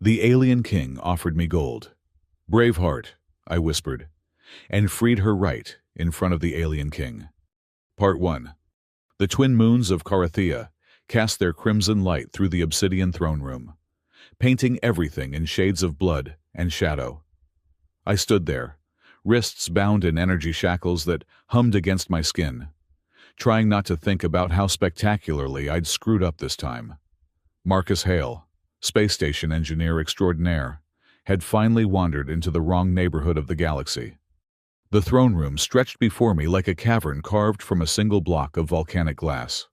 The alien king offered me gold. "Brave heart," I whispered, and freed her right in front of the alien king. Part 1. The twin moons of Carathea cast their crimson light through the obsidian throne room, painting everything in shades of blood and shadow. I stood there, wrists bound in energy shackles that hummed against my skin, trying not to think about how spectacularly I'd screwed up this time. Marcus Hale, space station engineer extraordinaire, had finally wandered into the wrong neighborhood of the galaxy. The throne room stretched before me like a cavern carved from a single block of volcanic glass.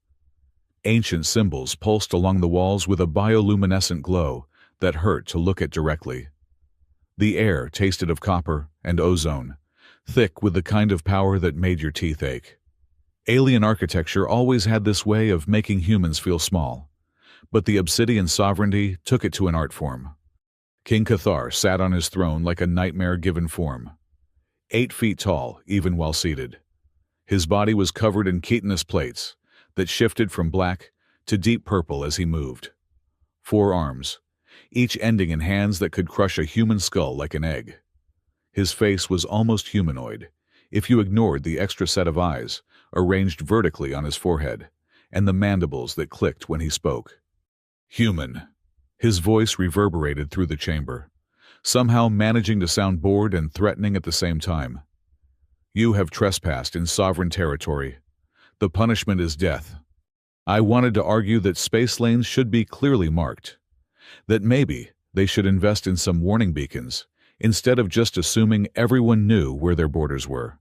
Ancient symbols pulsed along the walls with a bioluminescent glow that hurt to look at directly. The air tasted of copper and ozone, thick with the kind of power that made your teeth ache. Alien architecture always had this way of making humans feel small, but the obsidian sovereignty took it to an art form. King Cathar sat on his throne like a nightmare-given form, 8 feet tall even while seated. His body was covered in chitinous plates that shifted from black to deep purple as he moved. 4 arms, each ending in hands that could crush a human skull like an egg. His face was almost humanoid, if you ignored the extra set of eyes arranged vertically on his forehead and the mandibles that clicked when he spoke. Human. His voice reverberated through the chamber, somehow managing to sound bored and threatening at the same time. "You have trespassed in sovereign territory. The punishment is death." I wanted to argue that space lanes should be clearly marked, that maybe they should invest in some warning beacons instead of just assuming everyone knew where their borders were.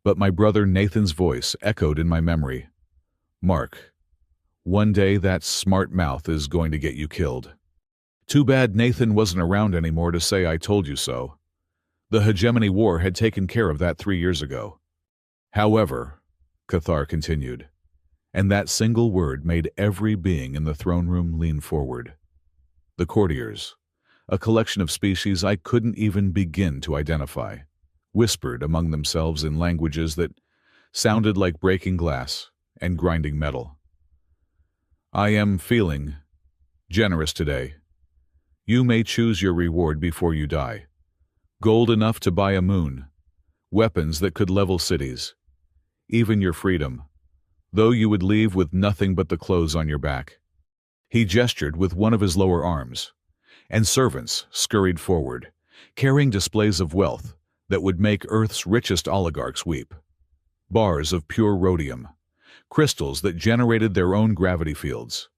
But my brother Nathan's voice echoed in my memory. "Mark, one day that smart mouth is going to get you killed." Too bad Nathan wasn't around anymore to say "I told you so." The Hegemony War had taken care of that 3 years ago. "However," Cathar continued, and that single word made every being in the throne room lean forward. The courtiers, a collection of species I couldn't even begin to identify, whispered among themselves in languages that sounded like breaking glass and grinding metal. "I am feeling generous today. You may choose your reward before you die. Gold enough to buy a moon, weapons that could level cities, even your freedom, though you would leave with nothing but the clothes on your back." He gestured with one of his lower arms, and servants scurried forward, carrying displays of wealth that would make Earth's richest oligarchs weep. Bars of pure rhodium, crystals that generated their own gravity fields,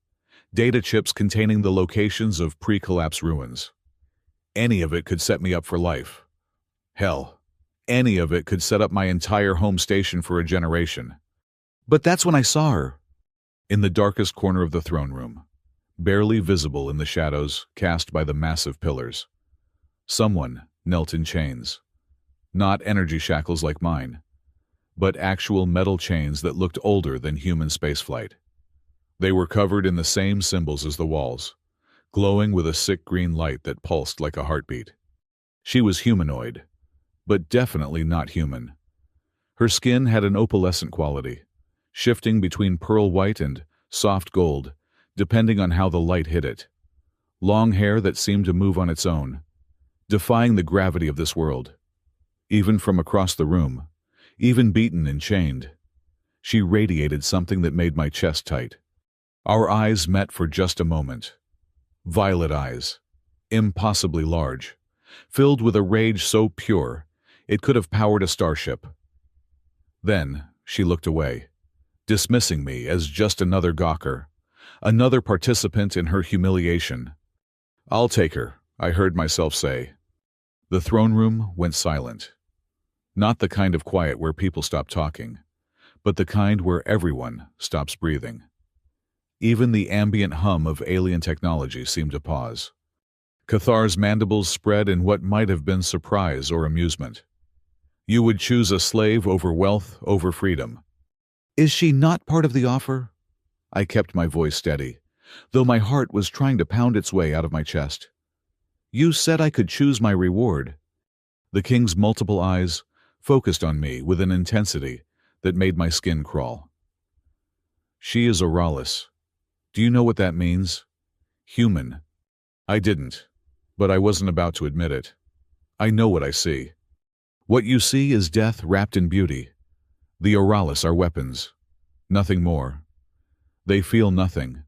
data chips containing the locations of pre-collapse ruins. Any of it could set me up for life. Hell, any of it could set up my entire home station for a generation. But that's when I saw her. In the darkest corner of the throne room, barely visible in the shadows cast by the massive pillars, someone knelt in chains. Not energy shackles like mine, but actual metal chains that looked older than human spaceflight. They were covered in the same symbols as the walls, glowing with a sick green light that pulsed like a heartbeat. She was humanoid, but definitely not human. Her skin had an opalescent quality, shifting between pearl white and soft gold, depending on how the light hit it. Long hair that seemed to move on its own, defying the gravity of this world. Even from across the room, even beaten and chained, she radiated something that made my chest tight. Our eyes met for just a moment. Violet eyes, impossibly large, filled with a rage so pure it could have powered a starship. Then she looked away, dismissing me as just another gawker, another participant in her humiliation. "I'll take her," I heard myself say. The throne room went silent. Not the kind of quiet where people stop talking, but the kind where everyone stops breathing. Even the ambient hum of alien technology seemed to pause. Cathar's mandibles spread in what might have been surprise or amusement. "You would choose a slave over wealth, over freedom." "Is she not part of the offer?" I kept my voice steady, though my heart was trying to pound its way out of my chest. "You said I could choose my reward." The king's multiple eyes focused on me with an intensity that made my skin crawl. "She is Oralis. Do you know what that means? Human. I didn't, but I wasn't about to admit it. I know what I see. What you see is death wrapped in beauty. The Oralis are weapons. Nothing more. They feel nothing.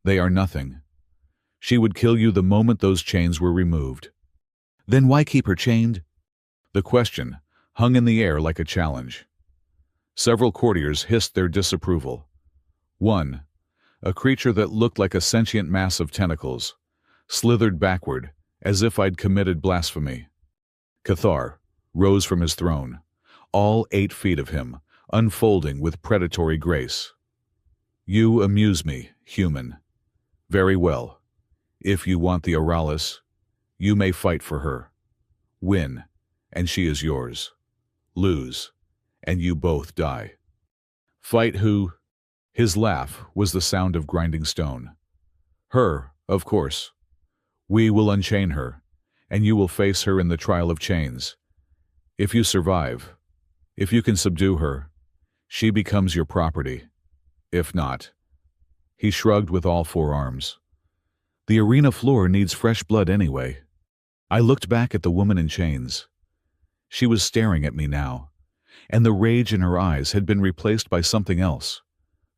They are nothing. She would kill you the moment those chains were removed. Then why keep her chained? The question hung in the air like a challenge. Several courtiers hissed their disapproval. One, a creature that looked like a sentient mass of tentacles, slithered backward as if I'd committed blasphemy. Cathar rose from his throne, all 8 feet of him, unfolding with predatory grace. You amuse me, human. Very well. If you want the Oralis, you may fight for her. Win, and she is yours. Lose, and you both die. Fight who? His laugh was the sound of grinding stone. Her, of course. We will unchain her, and you will face her in the trial of chains. If you survive, if you can subdue her, she becomes your property. If not, he shrugged with all 4 arms. The arena floor needs fresh blood anyway. I looked back at the woman in chains. She was staring at me now, and the rage in her eyes had been replaced by something else.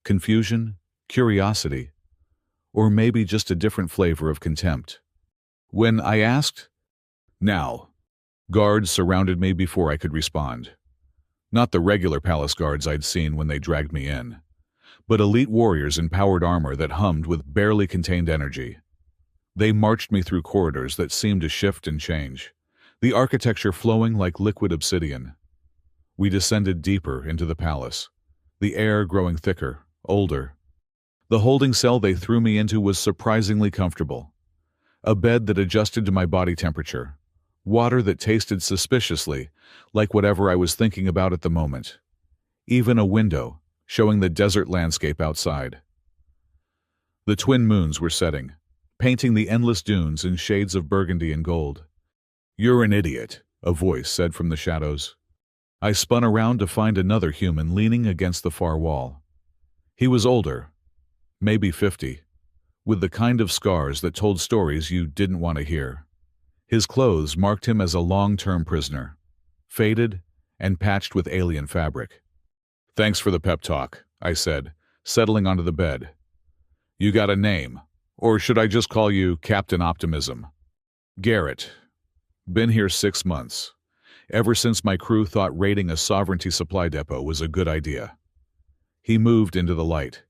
Confusion, curiosity, or maybe just a different flavor of contempt. When I asked, "Now," guards surrounded me before I could respond. Not the regular palace guards I'd seen when they dragged me in, but elite warriors in powered armor that hummed with barely contained energy. They marched me through corridors that seemed to shift and change, the architecture flowing like liquid obsidian. We descended deeper into the palace, the air growing thicker, older. The holding cell they threw me into was surprisingly comfortable. A bed that adjusted to my body temperature, water that tasted suspiciously like whatever I was thinking about at the moment. Even a window showing the desert landscape outside. The twin moons were setting, painting the endless dunes in shades of burgundy and gold. "You're an idiot," a voice said from the shadows. I spun around to find another human leaning against the far wall. He was older, maybe 50, with the kind of scars that told stories you didn't want to hear. His clothes marked him as a long-term prisoner, faded and patched with alien fabric. "Thanks for the pep talk," I said, settling onto the bed. "You got a name, or should I just call you Captain Optimism?" "Garrett. Been here 6 months, ever since my crew thought raiding a sovereignty supply depot was a good idea." He moved into the light,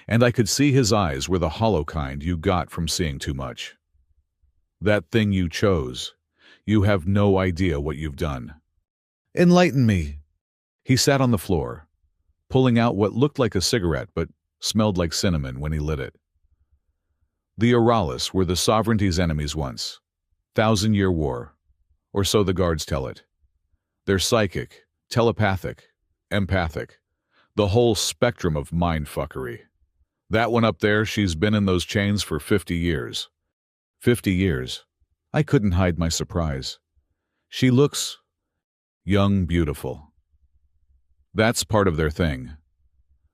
and I could see his eyes were the hollow kind you got from seeing too much. "That thing you chose, you have no idea what you've done." "Enlighten me." He sat on the floor, pulling out what looked like a cigarette but smelled like cinnamon when he lit it. The Oralis were the sovereignty's enemies once. 1,000-year war, or so the guards tell it. They're psychic, telepathic, empathic, the whole spectrum of mindfuckery. That one up there, she's been in those chains for 50 years. 50 years. I couldn't hide my surprise. She looks young, beautiful. That's part of their thing.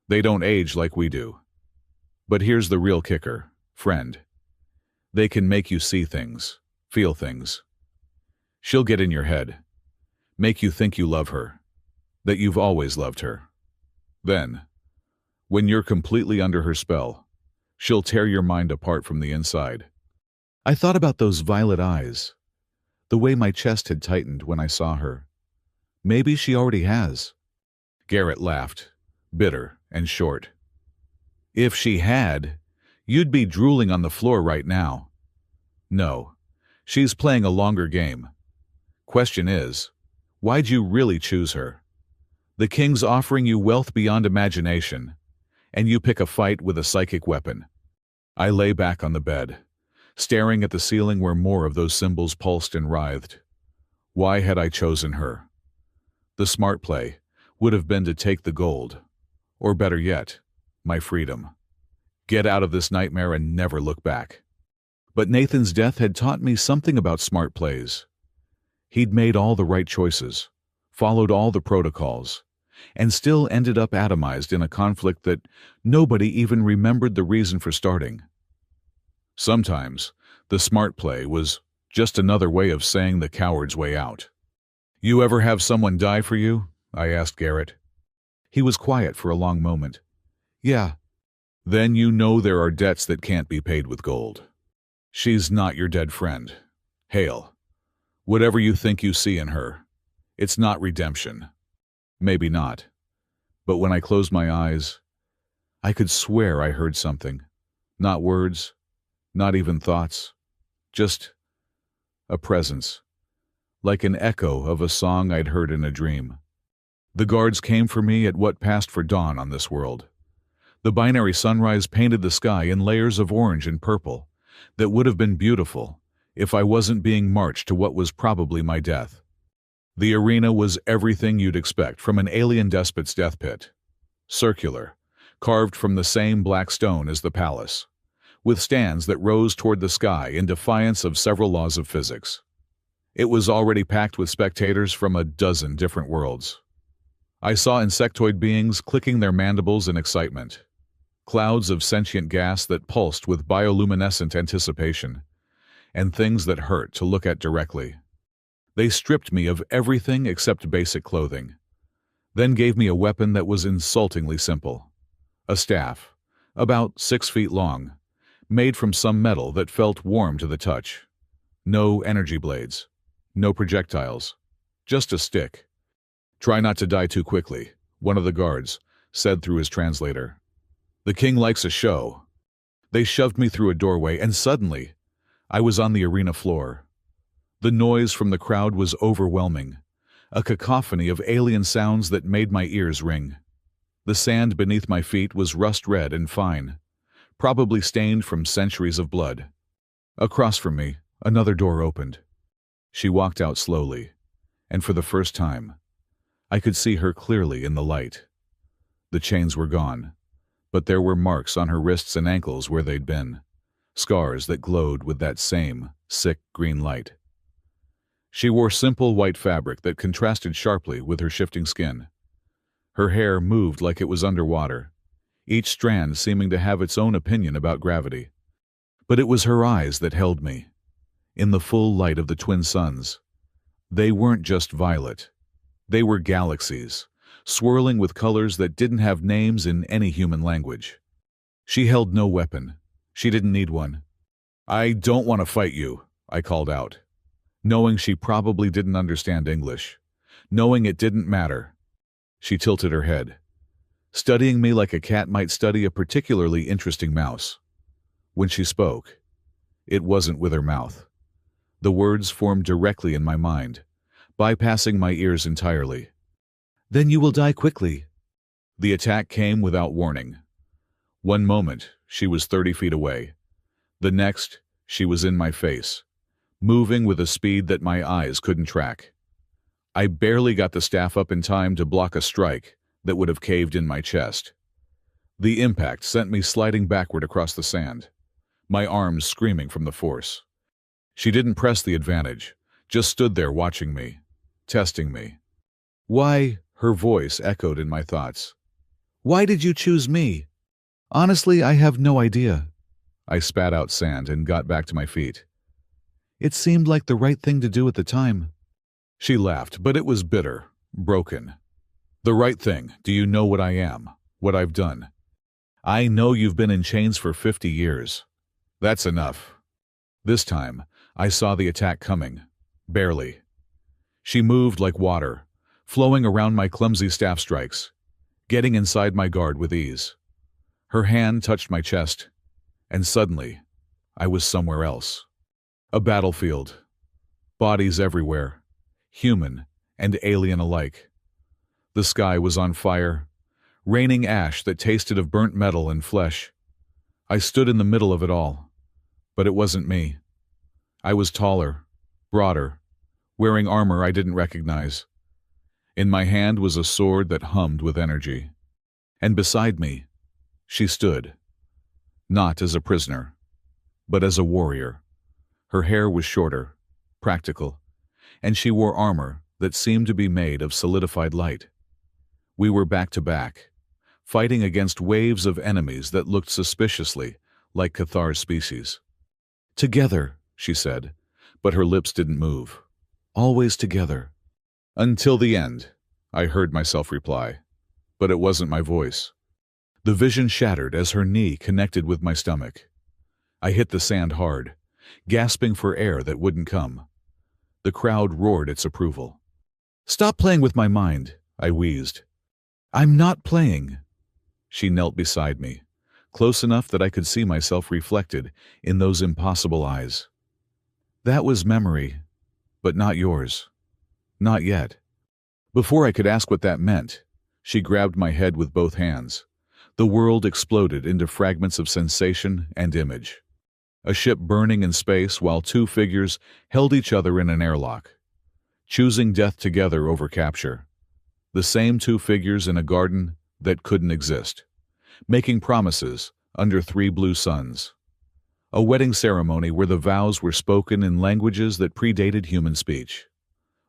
They don't age like we do. But here's the real kicker, friend. They can make you see things, feel things. She'll get in your head, make you think you love her, that you've always loved her. Then, when you're completely under her spell, she'll tear your mind apart from the inside. I thought about those violet eyes, the way my chest had tightened when I saw her. Maybe she already has. Garrett laughed, bitter and short. "If she had, you'd be drooling on the floor right now." "No, she's playing a longer game. Question is, why'd you really choose her? The king's offering you wealth beyond imagination, and you pick a fight with a psychic weapon." I lay back on the bed, staring at the ceiling where more of those symbols pulsed and writhed. Why had I chosen her? The smart play would have been to take the gold, or better yet, my freedom. Get out of this nightmare and never look back. But Nathan's death had taught me something about smart plays. He'd made all the right choices, followed all the protocols, and still ended up atomized in a conflict that nobody even remembered the reason for starting. Sometimes, The smart play was just another way of saying the coward's way out. "You ever have someone die for you?" I asked Garrett. He was quiet for a long moment. "Yeah." "Then you know there are debts that can't be paid with gold. She's not your dead friend. Hale, whatever you think you see in her, it's not redemption. Maybe not. But when I closed my eyes, I could swear I heard something. Not words, not even thoughts. Just a presence, like an echo of a song I'd heard in a dream. The guards came for me at what passed for dawn on this world. The binary sunrise painted the sky in layers of orange and purple that would have been beautiful if I wasn't being marched to what was probably my death. The arena was everything you'd expect from an alien despot's death pit. Circular, carved from the same black stone as the palace, with stands that rose toward the sky in defiance of several laws of physics. It was already packed with spectators from a dozen different worlds. I saw insectoid beings clicking their mandibles in excitement, clouds of sentient gas that pulsed with bioluminescent anticipation, and things that hurt to look at directly. They stripped me of everything except basic clothing, then gave me a weapon that was insultingly simple. A staff, about 6 feet long, made from some metal that felt warm to the touch. No energy blades, no projectiles, just a stick. "Try not to die too quickly," one of the guards said through his translator. "The king likes a show." They shoved me through a doorway, and suddenly, I was on the arena floor. The noise from the crowd was overwhelming, a cacophony of alien sounds that made my ears ring. The sand beneath my feet was rust-red and fine, probably stained from centuries of blood. Across from me, another door opened. She walked out slowly, and for the first time, I could see her clearly in the light. The chains were gone, but there were marks on her wrists and ankles where they'd been, scars that glowed with that same sick green light. She wore simple white fabric that contrasted sharply with her shifting skin. Her hair moved like it was underwater, each strand seeming to have its own opinion about gravity. But it was her eyes that held me, in the full light of the twin suns. They weren't just violet. They were galaxies, swirling with colors that didn't have names in any human language. She held no weapon. She didn't need one. "I don't want to fight you," I called out, knowing she probably didn't understand English, knowing it didn't matter. She tilted her head, studying me like a cat might study a particularly interesting mouse. When she spoke, it wasn't with her mouth. The words formed directly in my mind, bypassing my ears entirely. "Then you will die quickly." The attack came without warning. One moment, she was 30 feet away. The next, she was in my face, moving with a speed that my eyes couldn't track. I barely got the staff up in time to block a strike that would have caved in my chest. The impact sent me sliding backward across the sand, my arms screaming from the force. She didn't press the advantage, just stood there watching me, testing me. "Why?" her voice echoed in my thoughts. "Why did you choose me?" "Honestly, I have no idea." I spat out sand and got back to my feet. "It seemed like the right thing to do at the time." She laughed, but it was bitter, broken. "The right thing? Do you know what I am? What I've done? I know you've been in chains for 50 years. That's enough." This time, I saw the attack coming. Barely. She moved like water, flowing around my clumsy staff strikes, getting inside my guard with ease. Her hand touched my chest, and suddenly, I was somewhere else. A battlefield. Bodies everywhere, human and alien alike. The sky was on fire, raining ash that tasted of burnt metal and flesh. I stood in the middle of it all, but it wasn't me. I was taller, broader, wearing armor I didn't recognize. In my hand was a sword that hummed with energy. And beside me, she stood, not as a prisoner, but as a warrior. Her hair was shorter, practical, and she wore armor that seemed to be made of solidified light. We were back to back, fighting against waves of enemies that looked suspiciously like Cathar's species. "Together," she said, but her lips didn't move. Always together. Until the end, I heard myself reply, but it wasn't my voice. The vision shattered as her knee connected with my stomach. I hit the sand hard, gasping for air that wouldn't come. The crowd roared its approval. "Stop playing with my mind," I wheezed. "I'm not playing." She knelt beside me, close enough that I could see myself reflected in those impossible eyes. "That was memory, but not yours. Not yet." Before I could ask what that meant, she grabbed my head with both hands. The world exploded into fragments of sensation and image. A ship burning in space while two figures held each other in an airlock, choosing death together over capture. The same two figures in a garden that couldn't exist, making promises under 3 blue suns. A wedding ceremony where the vows were spoken in languages that predated human speech.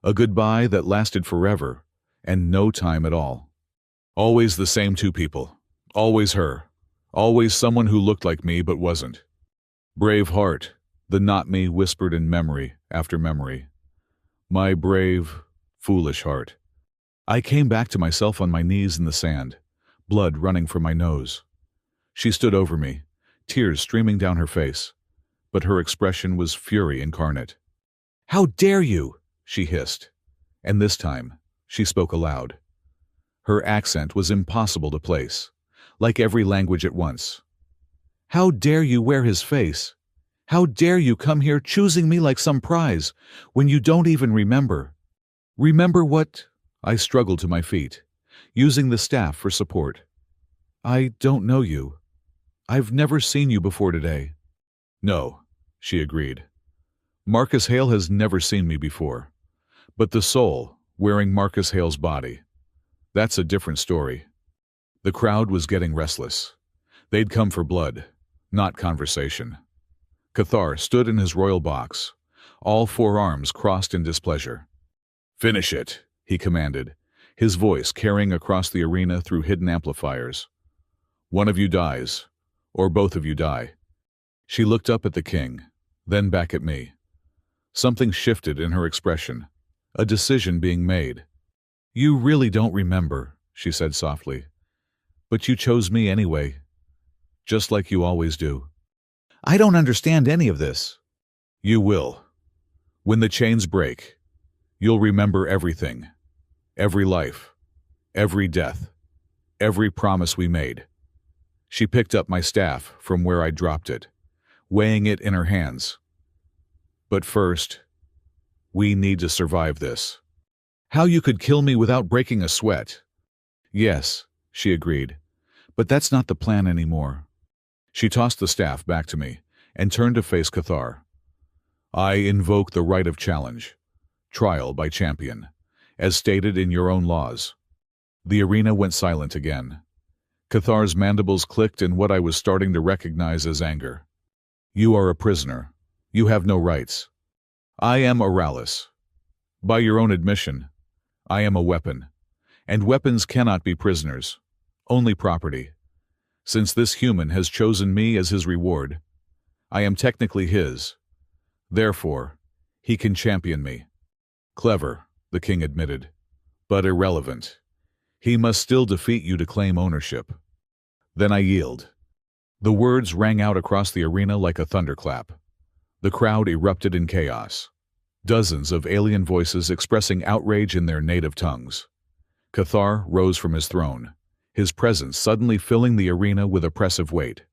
A goodbye that lasted forever and no time at all. Always the same two people. Always her. Always someone who looked like me but wasn't. Brave heart, the not me whispered in memory after memory. My brave, foolish heart. I came back to myself on my knees in the sand, blood running from my nose. She stood over me, tears streaming down her face, but her expression was fury incarnate. "How dare you?" she hissed, and this time she spoke aloud. Her accent was impossible to place, like every language at once. "How dare you wear his face? How dare you come here choosing me like some prize when you don't even remember? Remember what?" I struggled to my feet, using the staff for support. "I don't know you. I've never seen you before today." "No," she agreed. "Marcus Hale has never seen me before. But the soul, wearing Marcus Hale's body, that's a different story." The crowd was getting restless. They'd come for blood, not conversation. Cathar stood in his royal box, all 4 arms crossed in displeasure. "Finish it," he commanded, his voice carrying across the arena through hidden amplifiers. "One of you dies, or both of you die." She looked up at the king, then back at me. Something shifted in her expression, a decision being made. "You really don't remember," she said softly. "But you chose me anyway, just like you always do." "I don't understand any of this." "You will. When the chains break, you'll remember everything. Every life, every death, every promise we made." She picked up my staff from where I dropped it, weighing it in her hands. "But first, we need to survive this. How you could kill me without breaking a sweat." "Yes," she agreed, "but that's not the plan anymore." She tossed the staff back to me and turned to face Cathar. "I invoke the right of challenge, trial by champion, as stated in your own laws." The arena went silent again. Cathar's mandibles clicked in what I was starting to recognize as anger. "You are a prisoner. You have no rights. I am Oralis. By your own admission, I am a weapon, and weapons cannot be prisoners, only property. Since this human has chosen me as his reward, I am technically his. Therefore, he can champion me." "Clever," the king admitted, "but irrelevant. He must still defeat you to claim ownership." Then I yield. The words rang out across the arena like a thunderclap. The crowd erupted in chaos. Dozens of alien voices expressing outrage in their native tongues. Cathar rose from his throne, his presence suddenly filling the arena with oppressive weight.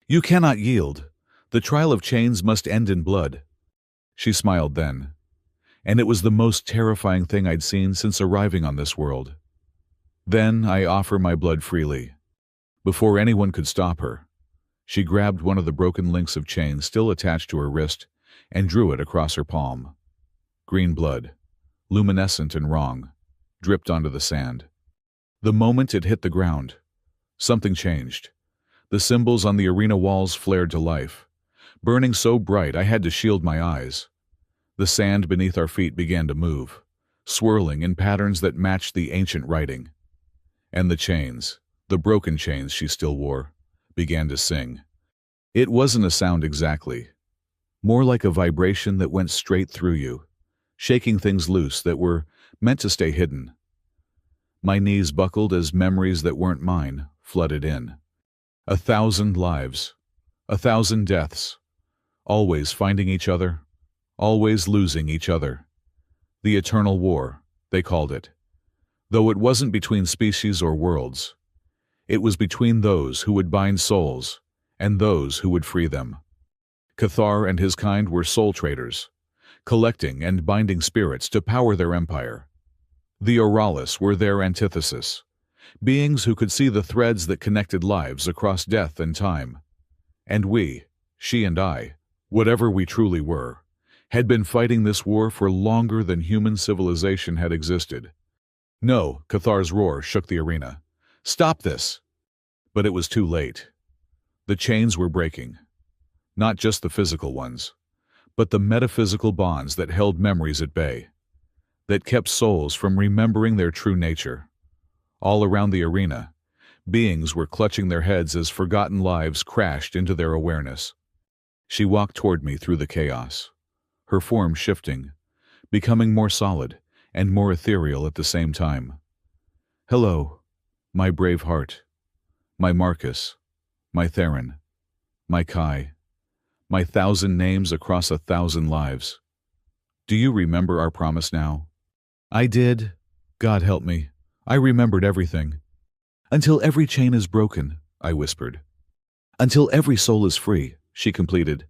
"You cannot yield. The trial of chains must end in blood." She smiled then, and it was the most terrifying thing I'd seen since arriving on this world. "Then I offer my blood freely." Before anyone could stop her, she grabbed one of the broken links of chain still attached to her wrist and drew it across her palm. Green blood, luminescent and wrong, dripped onto the sand. The moment it hit the ground, something changed. The symbols on the arena walls flared to life, burning so bright I had to shield my eyes. The sand beneath our feet began to move, swirling in patterns that matched the ancient writing. And the chains, the broken chains she still wore, began to sing. It wasn't a sound exactly, more like a vibration that went straight through you, shaking things loose that were meant to stay hidden. My knees buckled as memories that weren't mine flooded in. 1,000 lives, 1,000 deaths, always finding each other, always losing each other. The eternal war, they called it. Though it wasn't between species or worlds, it was between those who would bind souls and those who would free them. Cathar and his kind were soul traders, collecting and binding spirits to power their empire. The Oralis were their antithesis, beings who could see the threads that connected lives across death and time. And we, she and I, whatever we truly were, had been fighting this war for longer than human civilization had existed. No, Cathar's roar shook the arena. Stop this! But it was too late. The chains were breaking. Not just the physical ones, but the metaphysical bonds that held memories at bay, that kept souls from remembering their true nature. All around the arena, beings were clutching their heads as forgotten lives crashed into their awareness. She walked toward me through the chaos, her form shifting, becoming more solid and more ethereal at the same time. Hello, my brave heart, my Marcus, my Theron, my Kai, my 1,000 names across 1,000 lives. Do you remember our promise now? I did. God help me. I remembered everything. Until every chain is broken, I whispered. Until every soul is free, she completed.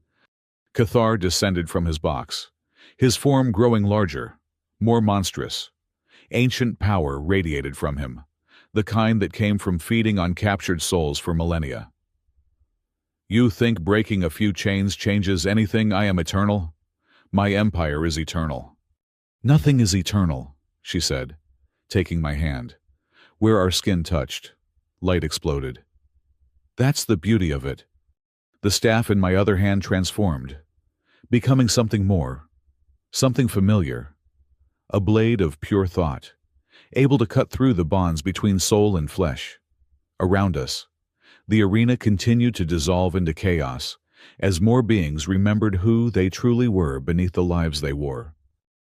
Cathar descended from his box, his form growing larger, more monstrous. Ancient power radiated from him, the kind that came from feeding on captured souls for millennia. You think breaking a few chains changes anything? I am eternal. My empire is eternal. Nothing is eternal, she said, taking my hand. Where our skin touched, light exploded. That's the beauty of it. The staff in my other hand transformed, becoming something more, something familiar. A blade of pure thought, able to cut through the bonds between soul and flesh. Around us, the arena continued to dissolve into chaos as more beings remembered who they truly were beneath the lives they wore.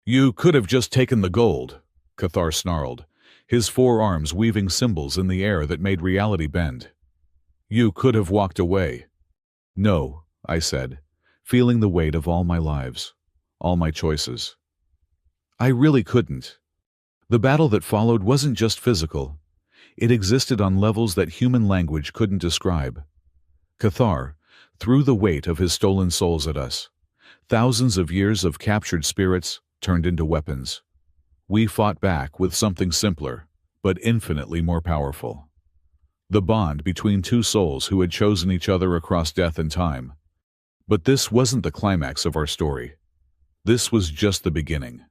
You could have just taken the gold, Cathar snarled, his forearms weaving symbols in the air that made reality bend. You could have walked away. No, I said, feeling the weight of all my lives, all my choices. I really couldn't. The battle that followed wasn't just physical. It existed on levels that human language couldn't describe. Cathar threw the weight of his stolen souls at us. Thousands of years of captured spirits turned into weapons. We fought back with something simpler, but infinitely more powerful. The bond between two souls who had chosen each other across death and time. But this wasn't the climax of our story. This was just the beginning.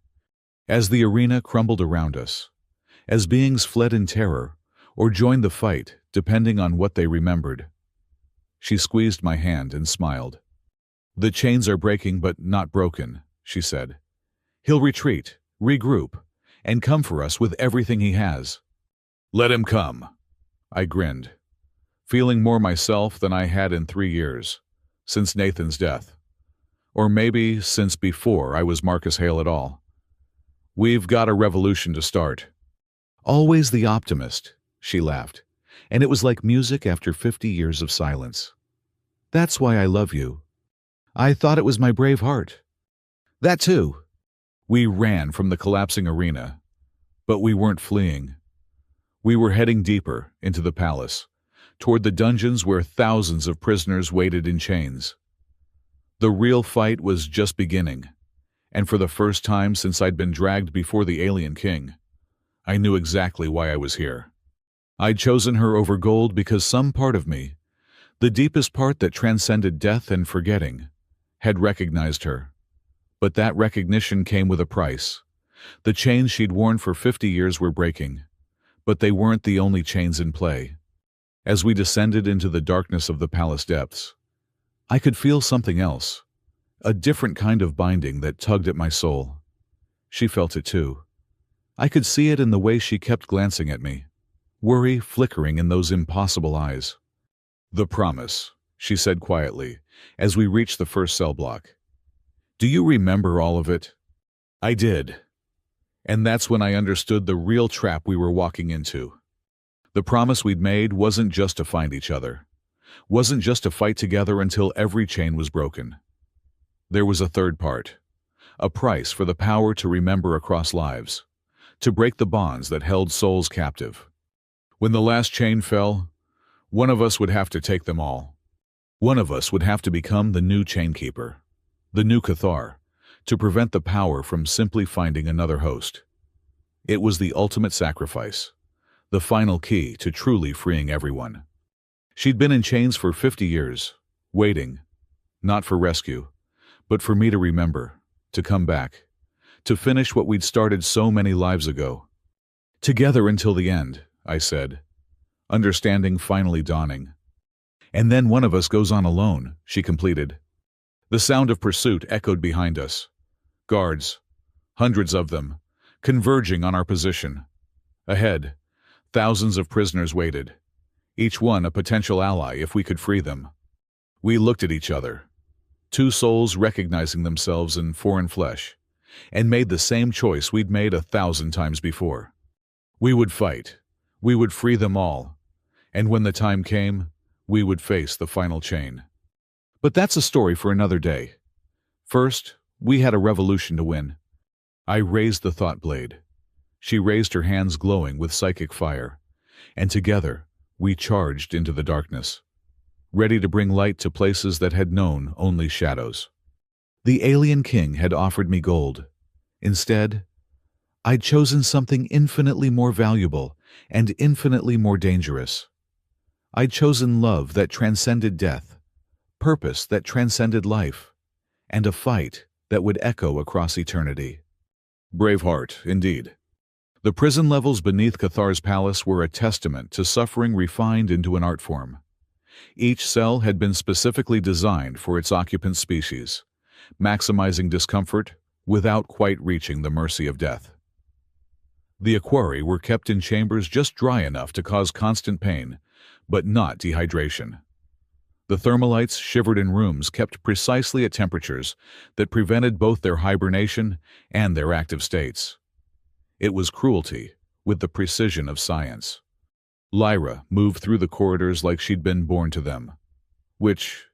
As the arena crumbled around us, as beings fled in terror or joined the fight, depending on what they remembered. She squeezed my hand and smiled. The chains are breaking but not broken, she said. He'll retreat, regroup, and come for us with everything he has. Let him come, I grinned, feeling more myself than I had in 3 years, since Nathan's death. Or maybe since before I was Marcus Hale at all. We've got a revolution to start. Always the optimist, she laughed, and it was like music after 50 years of silence. That's why I love you. I thought it was my brave heart. That too. We ran from the collapsing arena, but we weren't fleeing. We were heading deeper into the palace, toward the dungeons where thousands of prisoners waited in chains. The real fight was just beginning, and for the first time since I'd been dragged before the alien king, I knew exactly why I was here. I'd chosen her over gold because some part of me, the deepest part that transcended death and forgetting, had recognized her. But that recognition came with a price. The chains she'd worn for 50 years were breaking, but they weren't the only chains in play. As we descended into the darkness of the palace depths, I could feel something else, a different kind of binding that tugged at my soul. She felt it too. I could see it in the way she kept glancing at me, worry flickering in those impossible eyes. The promise, she said quietly, as we reached the first cell block. Do you remember all of it? I did. And that's when I understood the real trap we were walking into. The promise we'd made wasn't just to find each other, wasn't just to fight together until every chain was broken. There was a third part, a price for the power to remember across lives, to break the bonds that held souls captive. When the last chain fell, one of us would have to take them all. One of us would have to become the new chainkeeper, the new Cathar, to prevent the power from simply finding another host. It was the ultimate sacrifice, the final key to truly freeing everyone. She'd been in chains for 50 years, waiting, not for rescue, but for me to remember, to come back, to finish what we'd started so many lives ago. Together until the end, I said, understanding finally dawning. And then one of us goes on alone, she completed. The sound of pursuit echoed behind us. Guards, hundreds of them, converging on our position. Ahead, thousands of prisoners waited, each one a potential ally if we could free them. We looked at each other, two souls recognizing themselves in foreign flesh, and made the same choice we'd made 1,000 times before. We would fight, we would free them all, and when the time came, we would face the final chain. But that's a story for another day. First, we had a revolution to win. I raised the thought blade. She raised her hands glowing with psychic fire, and together we charged into the darkness, ready to bring light to places that had known only shadows. The alien king had offered me gold. Instead, I'd chosen something infinitely more valuable and infinitely more dangerous. I'd chosen love that transcended death, purpose that transcended life, and a fight that would echo across eternity. Brave heart, indeed. The prison levels beneath Cathar's palace were a testament to suffering refined into an art form. Each cell had been specifically designed for its occupant species, maximizing discomfort without quite reaching the mercy of death. The aquarii were kept in chambers just dry enough to cause constant pain, but not dehydration. The thermalites shivered in rooms kept precisely at temperatures that prevented both their hibernation and their active states. It was cruelty with the precision of science. Lyra moved through the corridors like she'd been born to them, which,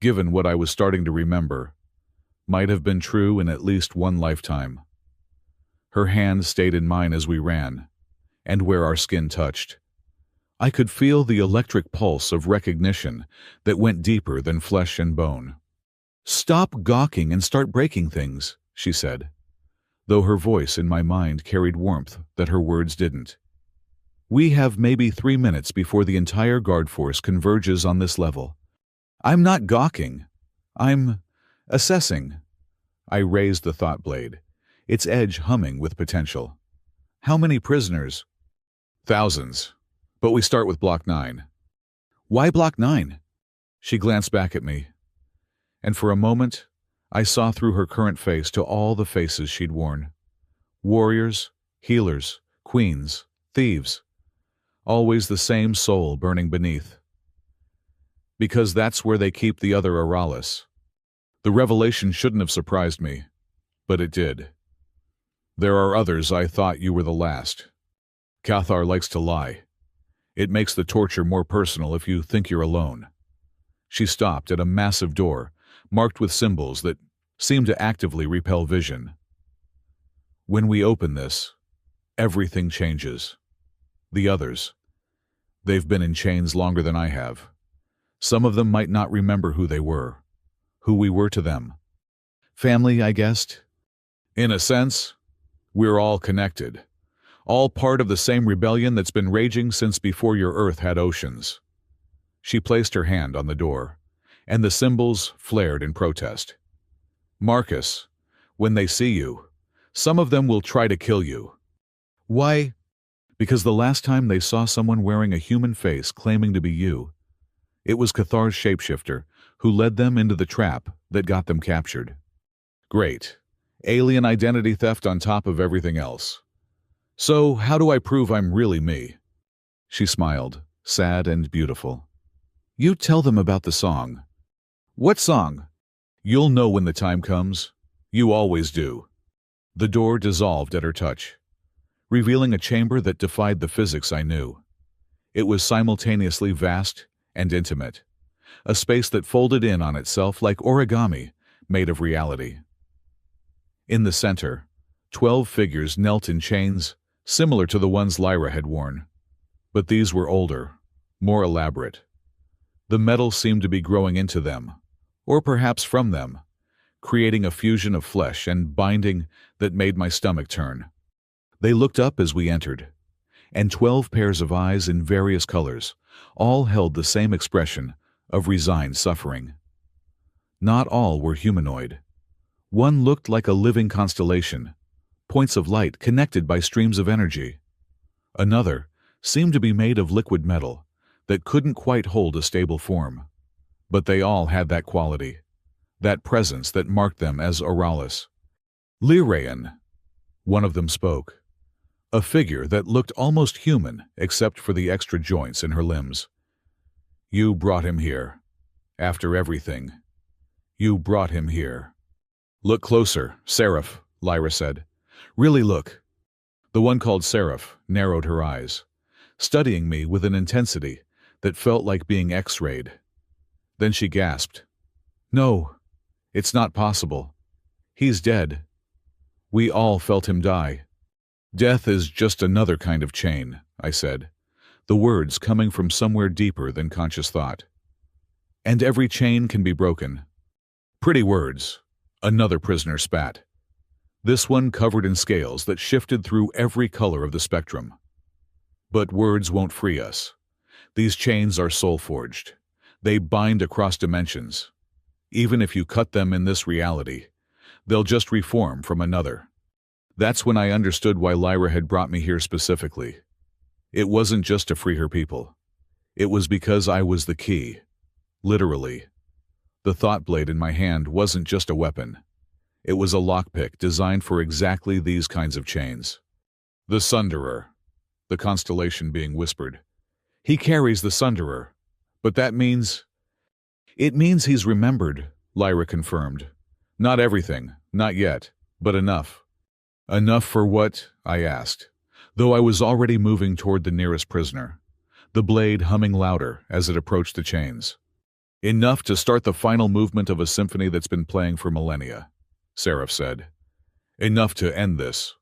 given what I was starting to remember, might have been true in at least one lifetime. Her hand stayed in mine as we ran, and where our skin touched, I could feel the electric pulse of recognition that went deeper than flesh and bone. "Stop gawking and start breaking things," she said, though her voice in my mind carried warmth that her words didn't. "We have maybe 3 minutes before the entire guard force converges on this level." "I'm not gawking. I'm assessing." I raised the thought blade, its edge humming with potential. "How many prisoners?" "Thousands. But we start with Block 9. "Why Block 9? She glanced back at me, and for a moment I saw through her current face to all the faces she'd worn. Warriors, healers, queens, thieves. Always the same soul burning beneath. Because that's where they keep the other Aralis. The revelation shouldn't have surprised me, but it did. There are others. I thought you were the last. Cathar likes to lie. It makes the torture more personal if you think you're alone." She stopped at a massive door, marked with symbols that seemed to actively repel vision. "When we open this, everything changes. The others, they've been in chains longer than I have. Some of them might not remember who they were, who we were to them. Family, I guessed. In a sense, we're all connected. All part of the same rebellion that's been raging since before your Earth had oceans." She placed her hand on the door, and the symbols flared in protest. "Marcus, when they see you, some of them will try to kill you." "Why?" "Because the last time they saw someone wearing a human face claiming to be you, it was Cathar's shapeshifter who led them into the trap that got them captured." "Great. Alien identity theft on top of everything else. So, how do I prove I'm really me?" She smiled, sad and beautiful. "You tell them about the song." "What song?" "You'll know when the time comes. You always do. The door dissolved at her touch, revealing a chamber that defied the physics I knew. It was simultaneously vast and intimate, a space that folded in on itself like origami made of reality. In the center, 12 figures knelt in chains, similar to the ones Lyra had worn. But these were older, more elaborate. The metal seemed to be growing into them, or perhaps from them, creating a fusion of flesh and binding that made my stomach turn. They looked up as we entered, and 12 pairs of eyes in various colors all held the same expression of resigned suffering. Not all were humanoid. One looked like a living constellation, points of light connected by streams of energy. Another seemed to be made of liquid metal that couldn't quite hold a stable form. But they all had that quality, that presence that marked them as Auralis. Lyraean, one of them spoke, a figure that looked almost human except for the extra joints in her limbs. You brought him here. After everything. You brought him here. Look closer, Seraph, Lyra said. Really look. The one called Seraph narrowed her eyes, studying me with an intensity that felt like being X-rayed. Then she gasped. No, it's not possible. He's dead. We all felt him die. Death is just another kind of chain, I said, the words coming from somewhere deeper than conscious thought. And every chain can be broken. Pretty words, another prisoner spat. This one covered in scales that shifted through every color of the spectrum. But words won't free us. These chains are soul-forged. They bind across dimensions. Even if you cut them in this reality, they'll just reform from another. That's when I understood why Lyra had brought me here specifically. It wasn't just to free her people. It was because I was the key. Literally. The thought blade in my hand wasn't just a weapon. It was a lockpick designed for exactly these kinds of chains. The Sunderer, the constellation being whispered. He carries the Sunderer, but that means... It means he's remembered, Lyra confirmed. Not everything, not yet, but enough. Enough for what? I asked, though I was already moving toward the nearest prisoner, the blade humming louder as it approached the chains. Enough to start the final movement of a symphony that's been playing for millennia, Seraph said. Enough to end this.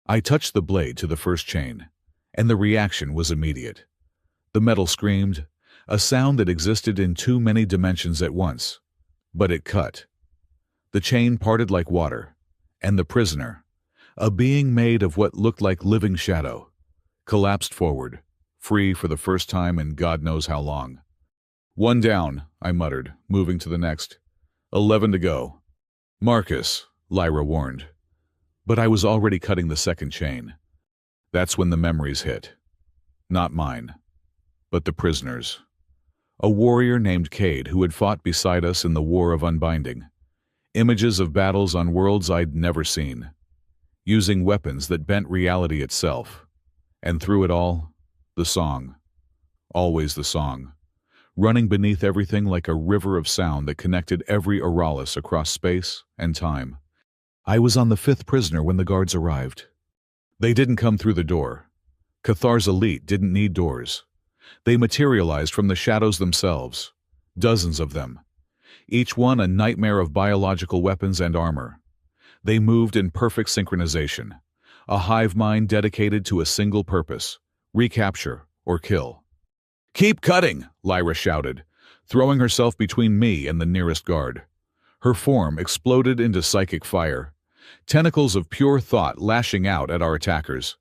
I touched the blade to the first chain, and the reaction was immediate. The metal screamed, a sound that existed in too many dimensions at once, but it cut. The chain parted like water, and the prisoner, a being made of what looked like living shadow, collapsed forward, free for the first time in God knows how long. One down, I muttered, moving to the next. 11 to go. Marcus, Lyra warned. But I was already cutting the second chain. That's when the memories hit. Not mine, but the prisoner's. A warrior named Cade who had fought beside us in the War of Unbinding. Images of battles on worlds I'd never seen. Using weapons that bent reality itself. And through it all, the song. Always the song. Running beneath everything like a river of sound that connected every Auralis across space and time. I was on the 5th prisoner when the guards arrived. They didn't come through the door. Cathar's elite didn't need doors. They materialized from the shadows themselves, dozens of them, each one a nightmare of biological weapons and armor. They moved in perfect synchronization, a hive mind dedicated to a single purpose, recapture or kill. "Keep cutting!" Lyra shouted, throwing herself between me and the nearest guard. Her form exploded into psychic fire, tentacles of pure thought lashing out at our attackers.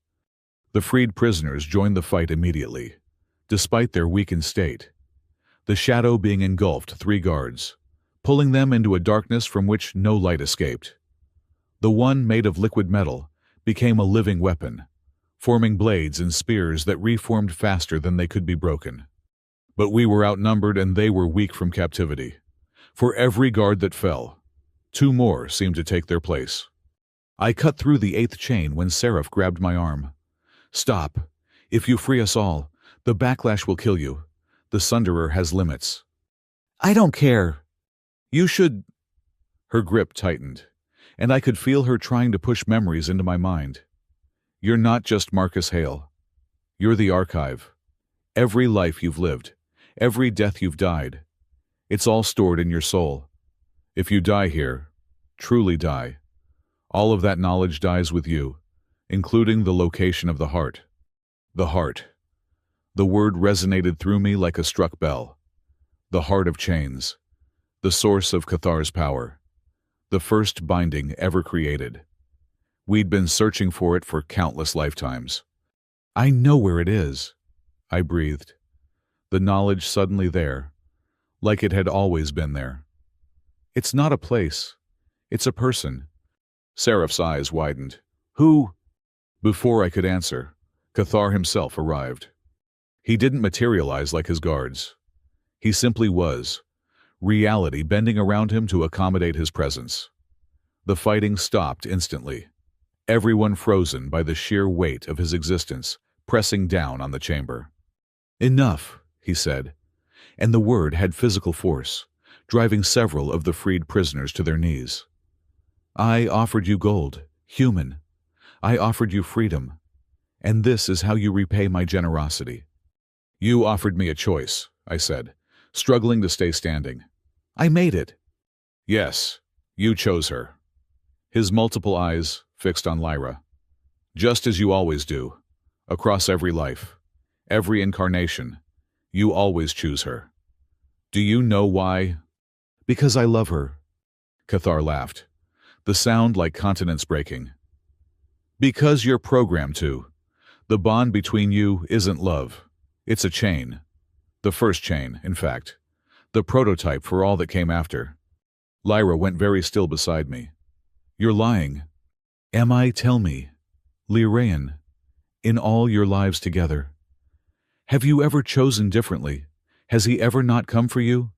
The freed prisoners joined the fight immediately, despite their weakened state, the shadow being engulfed 3 guards, pulling them into a darkness from which no light escaped. The one made of liquid metal became a living weapon, forming blades and spears that reformed faster than they could be broken. But we were outnumbered and they were weak from captivity. For every guard that fell, 2 more seemed to take their place. I cut through the 8th chain when Seraph grabbed my arm. "Stop. If you free us all, the backlash will kill you. The Sunderer has limits." "I don't care." "You should..." Her grip tightened, and I could feel her trying to push memories into my mind. You're not just Marcus Hale. You're the archive. Every life you've lived, every death you've died, it's all stored in your soul. If you die here, truly die, all of that knowledge dies with you, including the location of the heart. The heart. The word resonated through me like a struck bell. The heart of chains. The source of Cathar's power. The first binding ever created. We'd been searching for it for countless lifetimes. I know where it is, I breathed. The knowledge suddenly there, like it had always been there. It's not a place. It's a person. Seraph's eyes widened. Who? Before I could answer, Cathar himself arrived. He didn't materialize like his guards. He simply was, reality bending around him to accommodate his presence. The fighting stopped instantly, everyone frozen by the sheer weight of his existence pressing down on the chamber. Enough, he said, and the word had physical force, driving several of the freed prisoners to their knees. I offered you gold, human. I offered you freedom, and this is how you repay my generosity. You offered me a choice, I said, struggling to stay standing. I made it. Yes, you chose her. His multiple eyes fixed on Lyra. Just as you always do, across every life, every incarnation, you always choose her. Do you know why? Because I love her. Cathar laughed, the sound like continents breaking. Because you're programmed to. The bond between you isn't love. It's a chain. The first chain, in fact. The prototype for all that came after. Lyra went very still beside me. You're lying. Am I? Tell me. Lyraean, in all your lives together. Have you ever chosen differently? Has he ever not come for you?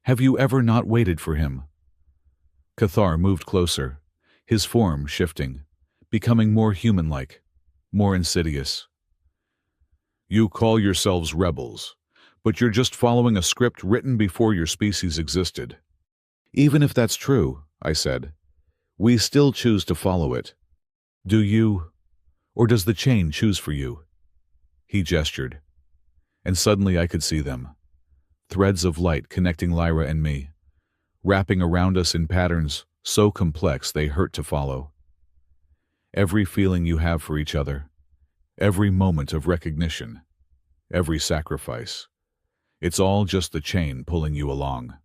Have you ever not waited for him? Cathar moved closer, his form shifting, becoming more human-like, more insidious. You call yourselves rebels, but you're just following a script written before your species existed. Even if that's true, I said, we still choose to follow it. Do you, or does the chain choose for you? He gestured, and suddenly I could see them, threads of light connecting Lyra and me, wrapping around us in patterns so complex they hurt to follow. Every feeling you have for each other, every moment of recognition, every sacrifice, it's all just the chain pulling you along.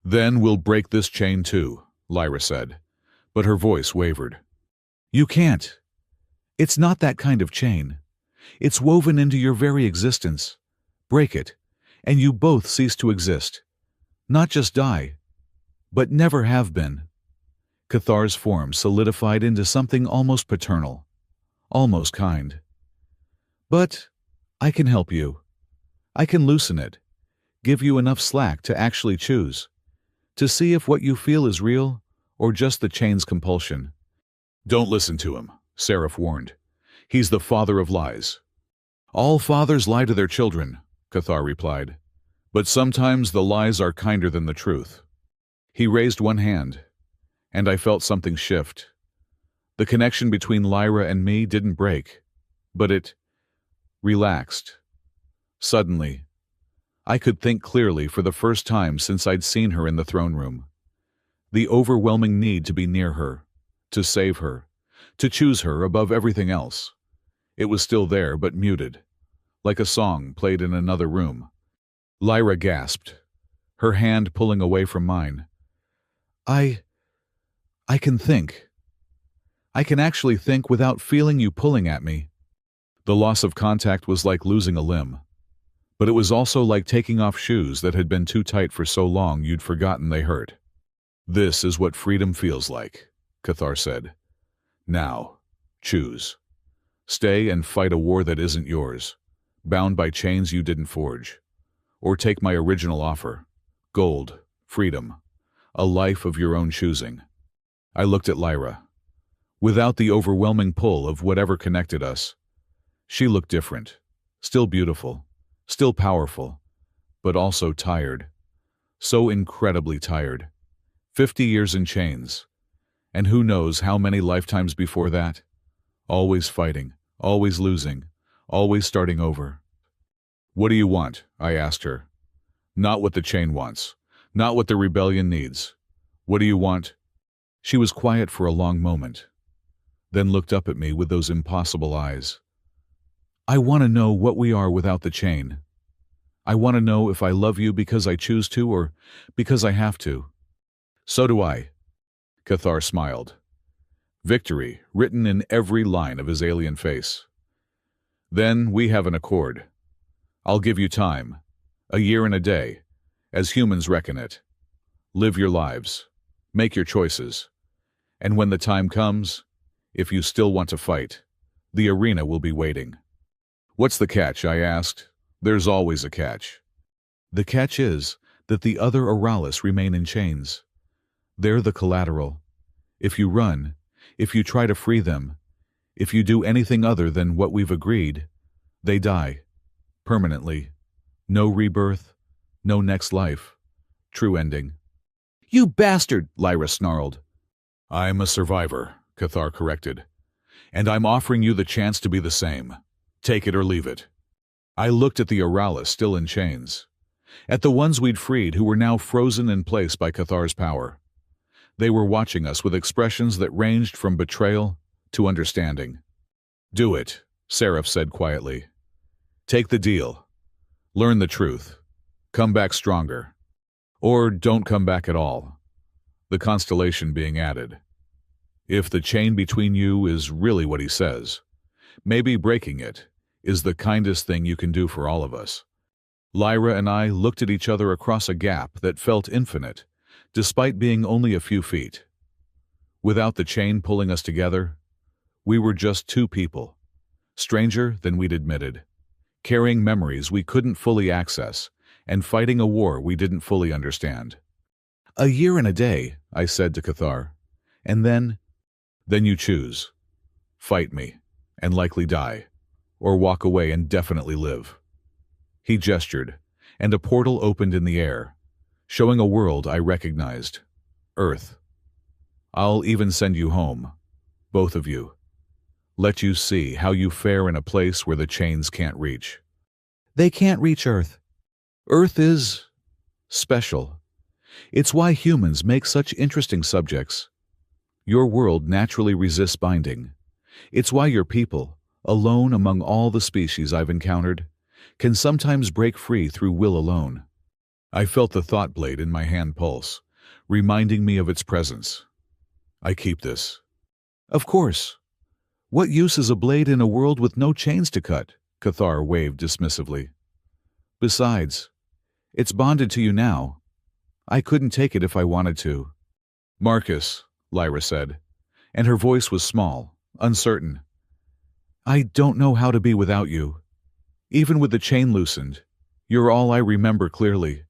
Then we'll break this chain too, Lyra said, but her voice wavered. You can't. It's not that kind of chain. It's woven into your very existence. Break it, and you both cease to exist. Not just die, but never have been. Cathar's form solidified into something almost paternal, almost kind. But I can help you. I can loosen it, give you enough slack to actually choose, to see if what you feel is real or just the chain's compulsion. Don't listen to him, Seraph warned. He's the father of lies. All fathers lie to their children, Cathar replied, but sometimes the lies are kinder than the truth. He raised one hand, and I felt something shift. The connection between Lyra and me didn't break, but it relaxed. Suddenly, I could think clearly for the first time since I'd seen her in the throne room. The overwhelming need to be near her, to save her, to choose her above everything else. It was still there, but muted, like a song played in another room. Lyra gasped, her hand pulling away from mine. I can think. I can actually think without feeling you pulling at me. The loss of contact was like losing a limb, but it was also like taking off shoes that had been too tight for so long you'd forgotten they hurt. This is what freedom feels like, Cathar said. Now, choose. Stay and fight a war that isn't yours, bound by chains you didn't forge. Or take my original offer, gold, freedom, a life of your own choosing. I looked at Lyra. Without the overwhelming pull of whatever connected us, she looked different, still beautiful, still powerful, but also tired. So incredibly tired. 50 years in chains, And who knows how many lifetimes before that? Always fighting, always losing, always starting over. "What do you want?" I asked her. "Not what the chain wants. Not what the rebellion needs. What do you want?" She was quiet for a long moment, then looked up at me with those impossible eyes. "I want to know what we are without the chain. I want to know if I love you because I choose to or because I have to." "So do I." Cathar smiled. Victory written in every line of his alien face. "Then we have an accord. I'll give you time, a year and a day, as humans reckon it. Live your lives, make your choices, and when the time comes, if you still want to fight, the arena will be waiting." "What's the catch?" I asked. "There's always a catch." "The catch is that the other Oralis remain in chains. They're the collateral. If you run, if you try to free them, if you do anything other than what we've agreed, they die. Permanently. No rebirth, no next life. True ending." "You bastard!" Lyra snarled. "I'm a survivor," Cathar corrected. "And I'm offering you the chance to be the same. Take it or leave it." I looked at the Oralis still in chains. At the ones we'd freed who were now frozen in place by Cathar's power. They were watching us with expressions that ranged from betrayal to understanding. "Do it," Seraph said quietly. "Take the deal. Learn the truth. Come back stronger. Or don't come back at all." The constellation being added. "If the chain between you is really what he says, maybe breaking it is the kindest thing you can do for all of us." Lyra and I looked at each other across a gap that felt infinite, despite being only a few feet. Without the chain pulling us together, we were just two people, stranger than we'd admitted, carrying memories we couldn't fully access, and fighting a war we didn't fully understand. "A year and a day," I said to Cathar. "And then you choose. Fight me, and likely die, or walk away and definitely live." He gestured, and a portal opened in the air, showing a world I recognized. Earth. "I'll even send you home, both of you. Let you see how you fare in a place where the chains can't reach." "They can't reach Earth. Earth is special. It's why humans make such interesting subjects. Your world naturally resists binding. It's why your people, alone among all the species I've encountered, can sometimes break free through will alone." I felt the thought blade in my hand pulse, reminding me of its presence. "I keep this." "Of course. What use is a blade in a world with no chains to cut?" Cathar waved dismissively. "Besides, it's bonded to you now. I couldn't take it if I wanted to." "Marcus," Lyra said, and her voice was small, uncertain. "I don't know how to be without you. Even with the chain loosened, you're all I remember clearly."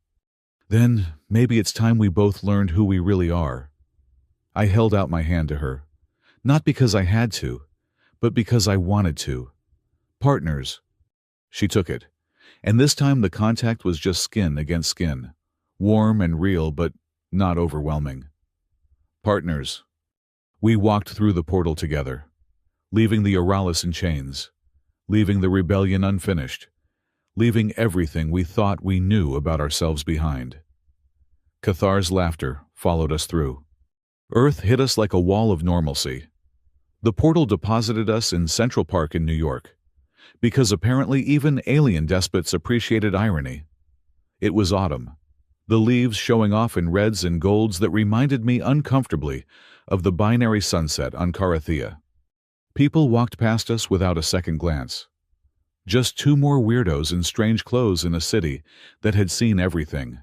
"Then maybe it's time we both learned who we really are." I held out my hand to her, not because I had to, but because I wanted to. "Partners." She took it, and this time the contact was just skin against skin, warm and real but not overwhelming. "Partners." We walked through the portal together, leaving the Oralis in chains, leaving the rebellion unfinished, leaving everything we thought we knew about ourselves behind. Cathar's laughter followed us through. Earth hit us like a wall of normalcy. The portal deposited us in Central Park in New York, because apparently even alien despots appreciated irony. It was autumn, the leaves showing off in reds and golds that reminded me uncomfortably of the binary sunset on Carathea. People walked past us without a second glance. Just two more weirdos in strange clothes in a city that had seen everything.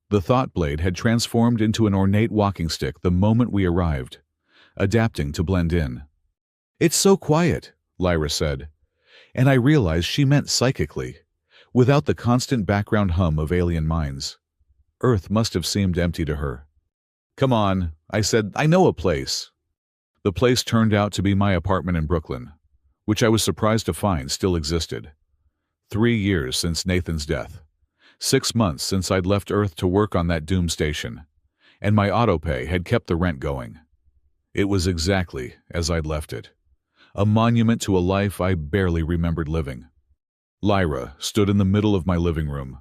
The thought blade had transformed into an ornate walking stick the moment we arrived, adapting to blend in. "It's so quiet," Lyra said, and I realized she meant psychically, without the constant background hum of alien minds. Earth must have seemed empty to her. "Come on," I said, "I know a place." The place turned out to be my apartment in Brooklyn, which I was surprised to find still existed. 3 years since Nathan's death. 6 months since I'd left Earth to work on that doom station, and my autopay had kept the rent going. It was exactly as I'd left it, a monument to a life I barely remembered living. Lyra stood in the middle of my living room,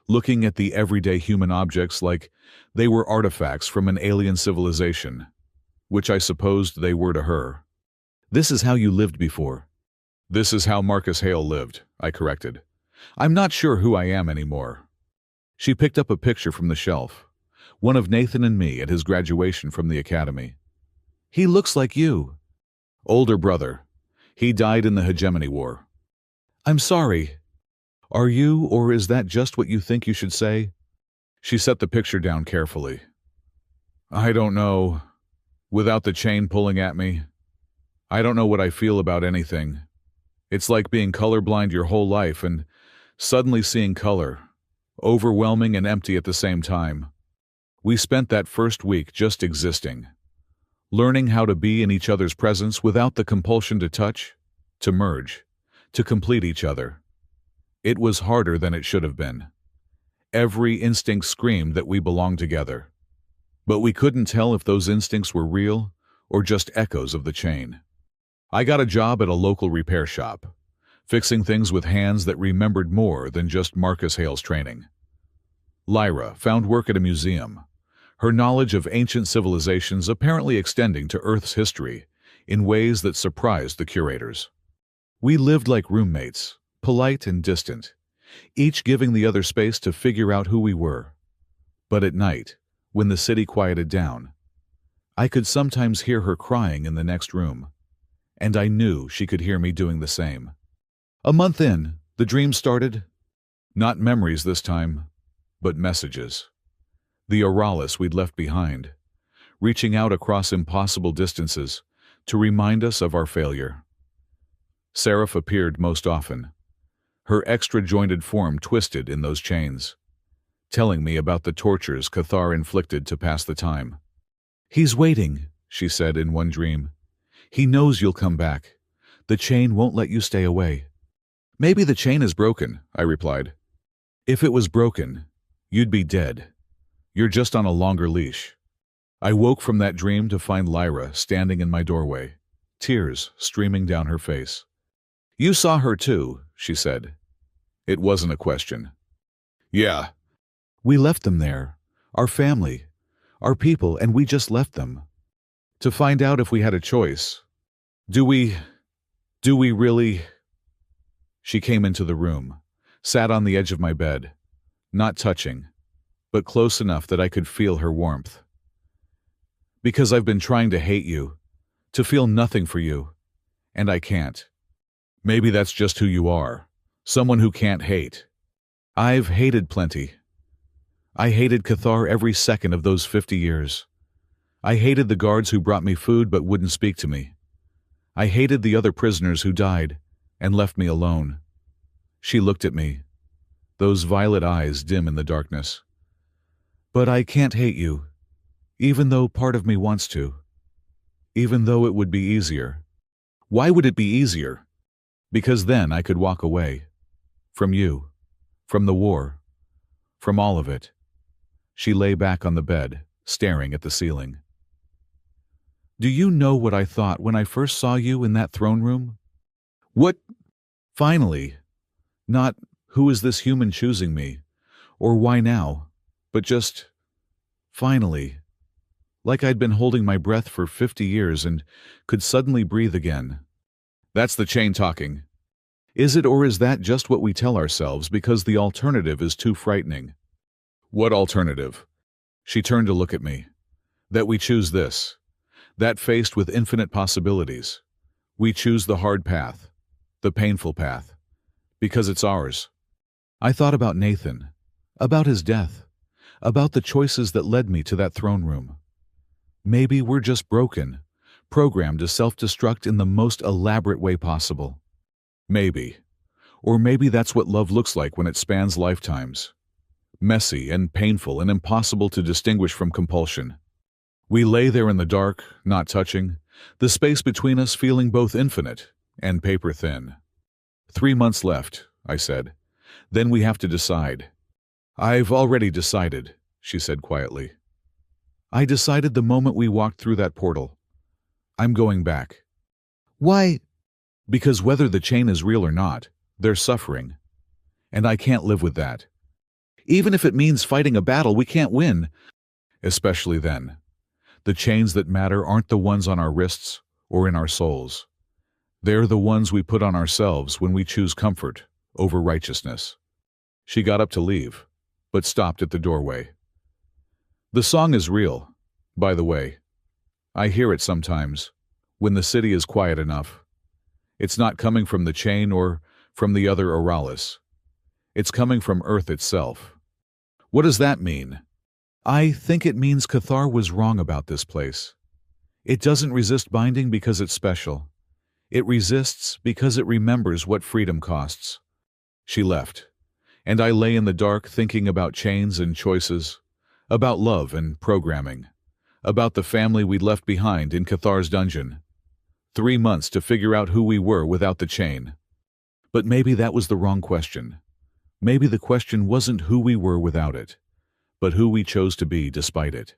looking at the everyday human objects like they were artifacts from an alien civilization, which I supposed they were to her. "This is how you lived before." "This is how Marcus Hale lived," I corrected. "I'm not sure who I am anymore." She picked up a picture from the shelf, one of Nathan and me at his graduation from the academy. "He looks like you." "Older brother. He died in the Hegemony War." "I'm sorry." "Are you, or is that just what you think you should say?" She set the picture down carefully. "I don't know. Without the chain pulling at me, I don't know what I feel about anything. It's like being colorblind your whole life and suddenly seeing color, overwhelming and empty at the same time. We spent that first week just existing, learning how to be in each other's presence without the compulsion to touch, to merge, to complete each other. It was harder than it should have been. Every instinct screamed that we belonged together. But we couldn't tell if those instincts were real or just echoes of the chain. I got a job at a local repair shop, fixing things with hands that remembered more than just Marcus Hale's training. Lyra found work at a museum, her knowledge of ancient civilizations apparently extending to Earth's history in ways that surprised the curators. We lived like roommates, polite and distant, each giving the other space to figure out who we were. But at night, when the city quieted down, I could sometimes hear her crying in the next room, and I knew she could hear me doing the same. A month in, the dream started. Not memories this time, but messages. The Oralis we'd left behind, reaching out across impossible distances to remind us of our failure. Seraph appeared most often, her extra-jointed form twisted in those chains, telling me about the tortures Cathar inflicted to pass the time. "He's waiting," she said in one dream. "He knows you'll come back. The chain won't let you stay away." "Maybe the chain is broken," I replied. "If it was broken, you'd be dead. You're just on a longer leash." I woke from that dream to find Lyra standing in my doorway, tears streaming down her face. "You saw her too," she said. It wasn't a question. "Yeah." "We left them there, our family, our people, and we just left them. To find out if we had a choice. Do we really?" She came into the room, sat on the edge of my bed, not touching, but close enough that I could feel her warmth. "Because I've been trying to hate you, to feel nothing for you, and I can't." "Maybe that's just who you are, someone who can't hate." "I've hated plenty. I hated Cathar every second of those 50 years. I hated the guards who brought me food but wouldn't speak to me. I hated the other prisoners who died and left me alone." She looked at me, those violet eyes dim in the darkness. "But I can't hate you, even though part of me wants to. Even though it would be easier." "Why would it be easier?" "Because then I could walk away. From you. From the war. From all of it." She lay back on the bed, staring at the ceiling. "Do you know what I thought when I first saw you in that throne room?" "What?" "Finally. Not, who is this human choosing me, or why now, but just, finally. Like I'd been holding my breath for 50 years and could suddenly breathe again." "That's the chain talking." "Is it, or is that just what we tell ourselves because the alternative is too frightening?" "What alternative?" She turned to look at me. "That we choose this. That faced with infinite possibilities, we choose the hard path, the painful path, because it's ours." I thought about Nathan, about his death, about the choices that led me to that throne room. Maybe we're just broken, programmed to self-destruct in the most elaborate way possible. Maybe. Or maybe that's what love looks like when it spans lifetimes. Messy and painful and impossible to distinguish from compulsion. We lay there in the dark, not touching, the space between us feeling both infinite and paper thin. 3 months left, I said. Then we have to decide. I've already decided, she said quietly. I decided the moment we walked through that portal. I'm going back. Why? Because whether the chain is real or not, they're suffering. And I can't live with that. Even if it means fighting a battle we can't win. Especially then. The chains that matter aren't the ones on our wrists or in our souls. They're the ones we put on ourselves when we choose comfort over righteousness. She got up to leave, but stopped at the doorway. The song is real, by the way. I hear it sometimes, when the city is quiet enough. It's not coming from the chain or from the other Oralis. It's coming from Earth itself. What does that mean? I think it means Cathar was wrong about this place. It doesn't resist binding because it's special. It resists because it remembers what freedom costs. She left, and I lay in the dark thinking about chains and choices, about love and programming, about the family we'd left behind in Cathar's dungeon. 3 months to figure out who we were without the chain. But maybe that was the wrong question. Maybe the question wasn't who we were without it, but who we chose to be despite it.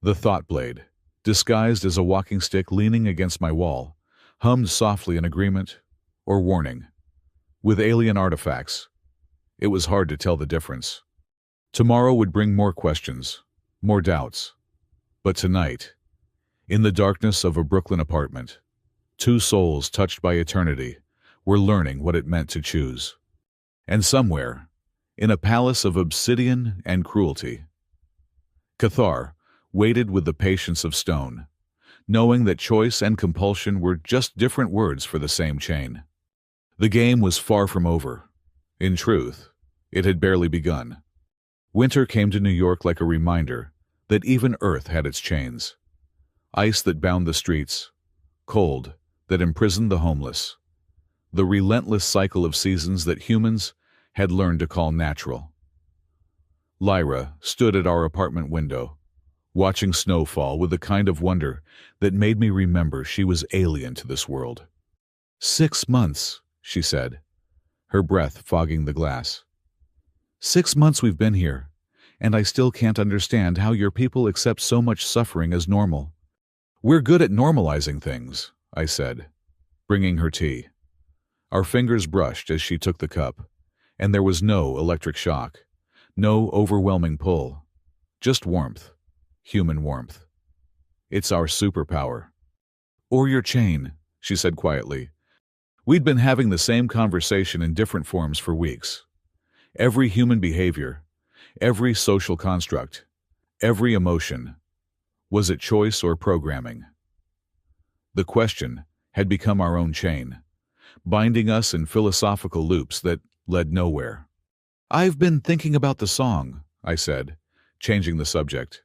The thought blade, disguised as a walking stick leaning against my wall, hummed softly in agreement or warning. With alien artifacts, it was hard to tell the difference. Tomorrow would bring more questions, more doubts. But tonight, in the darkness of a Brooklyn apartment, 2 souls touched by eternity were learning what it meant to choose. And somewhere, in a palace of obsidian and cruelty, Cathar waited with the patience of stone, knowing that choice and compulsion were just different words for the same chain. The game was far from over. In truth, it had barely begun. Winter came to New York like a reminder that even Earth had its chains. Ice that bound the streets, cold that imprisoned the homeless. The relentless cycle of seasons that humans had learned to call natural. Lyra stood at our apartment window, watching snow fall with a kind of wonder that made me remember she was alien to this world. 6 months, she said, her breath fogging the glass. 6 months we've been here, and I still can't understand how your people accept so much suffering as normal. We're good at normalizing things, I said, bringing her tea. Our fingers brushed as she took the cup, and there was no electric shock, no overwhelming pull, just warmth, human warmth. It's our superpower. Or your chain, she said quietly. We'd been having the same conversation in different forms for weeks. Every human behavior, every social construct, every emotion, was it choice or programming? The question had become our own chain, binding us in philosophical loops that led nowhere. I've been thinking about the song, I said, changing the subject.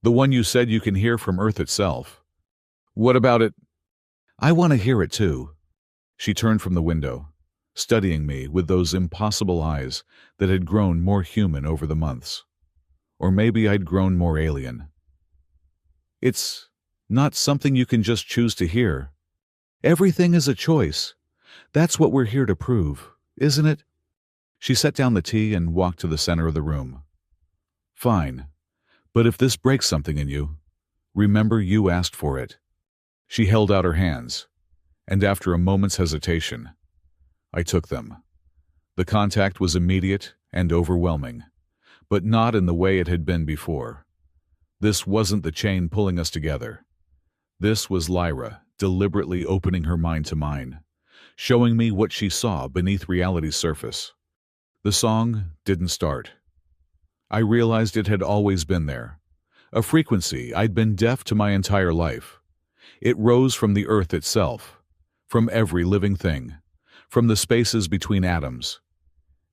The one you said you can hear from Earth itself. What about it? I want to hear it too. She turned from the window, studying me with those impossible eyes that had grown more human over the months. Or maybe I'd grown more alien. It's not something you can just choose to hear. Everything is a choice. That's what we're here to prove, isn't it? She set down the tea and walked to the center of the room. Fine, but if this breaks something in you, remember you asked for it. She held out her hands, and after a moment's hesitation, I took them. The contact was immediate and overwhelming, but not in the way it had been before. This wasn't the chain pulling us together. This was Lyra deliberately opening her mind to mine, showing me what she saw beneath reality's surface. The song didn't start. I realized it had always been there, a frequency I'd been deaf to my entire life. It rose from the earth itself, from every living thing, from the spaces between atoms.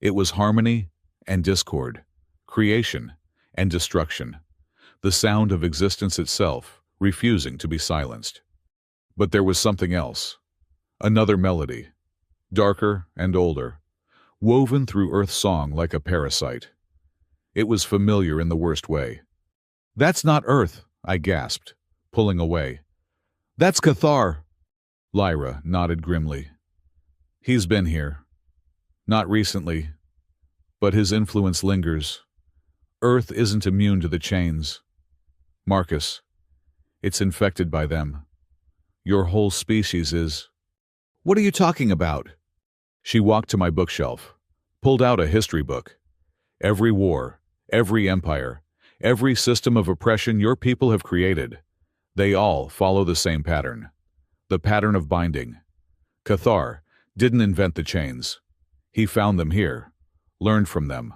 It was harmony and discord, creation and destruction, the sound of existence itself refusing to be silenced. But there was something else, another melody, darker and older, woven through Earth's song like a parasite. It was familiar in the worst way. That's not Earth, I gasped, pulling away. That's Cathar. Lyra nodded grimly. He's been here. Not recently, but his influence lingers. Earth isn't immune to the chains. Marcus, it's infected by them. Your whole species is... What are you talking about? She walked to my bookshelf, pulled out a history book. Every war, every empire, every system of oppression your people have created, they all follow the same pattern. The pattern of binding. Cathar didn't invent the chains. He found them here, learned from them,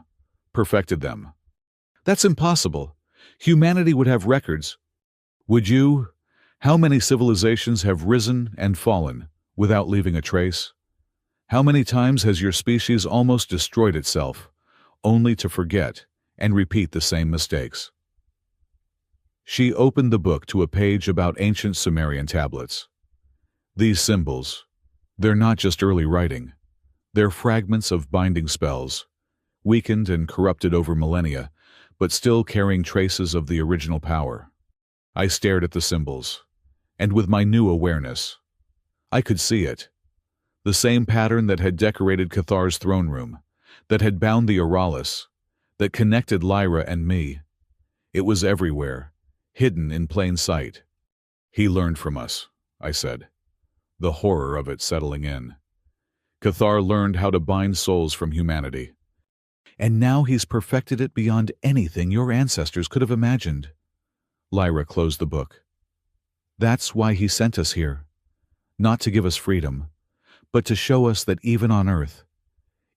perfected them. That's impossible. Humanity would have records. Would you? How many civilizations have risen and fallen without leaving a trace? How many times has your species almost destroyed itself, only to forget and repeat the same mistakes? She opened the book to a page about ancient Sumerian tablets. These symbols, they're not just early writing. They're fragments of binding spells, weakened and corrupted over millennia, but still carrying traces of the original power. I stared at the symbols, and with my new awareness, I could see it. The same pattern that had decorated Cathar's throne room, that had bound the Oralis, that connected Lyra and me. It was everywhere, hidden in plain sight. He learned from us, I said, the horror of it settling in. Cathar learned how to bind souls from humanity. And now he's perfected it beyond anything your ancestors could have imagined. Lyra closed the book. That's why he sent us here. Not to give us freedom, but to show us that even on Earth,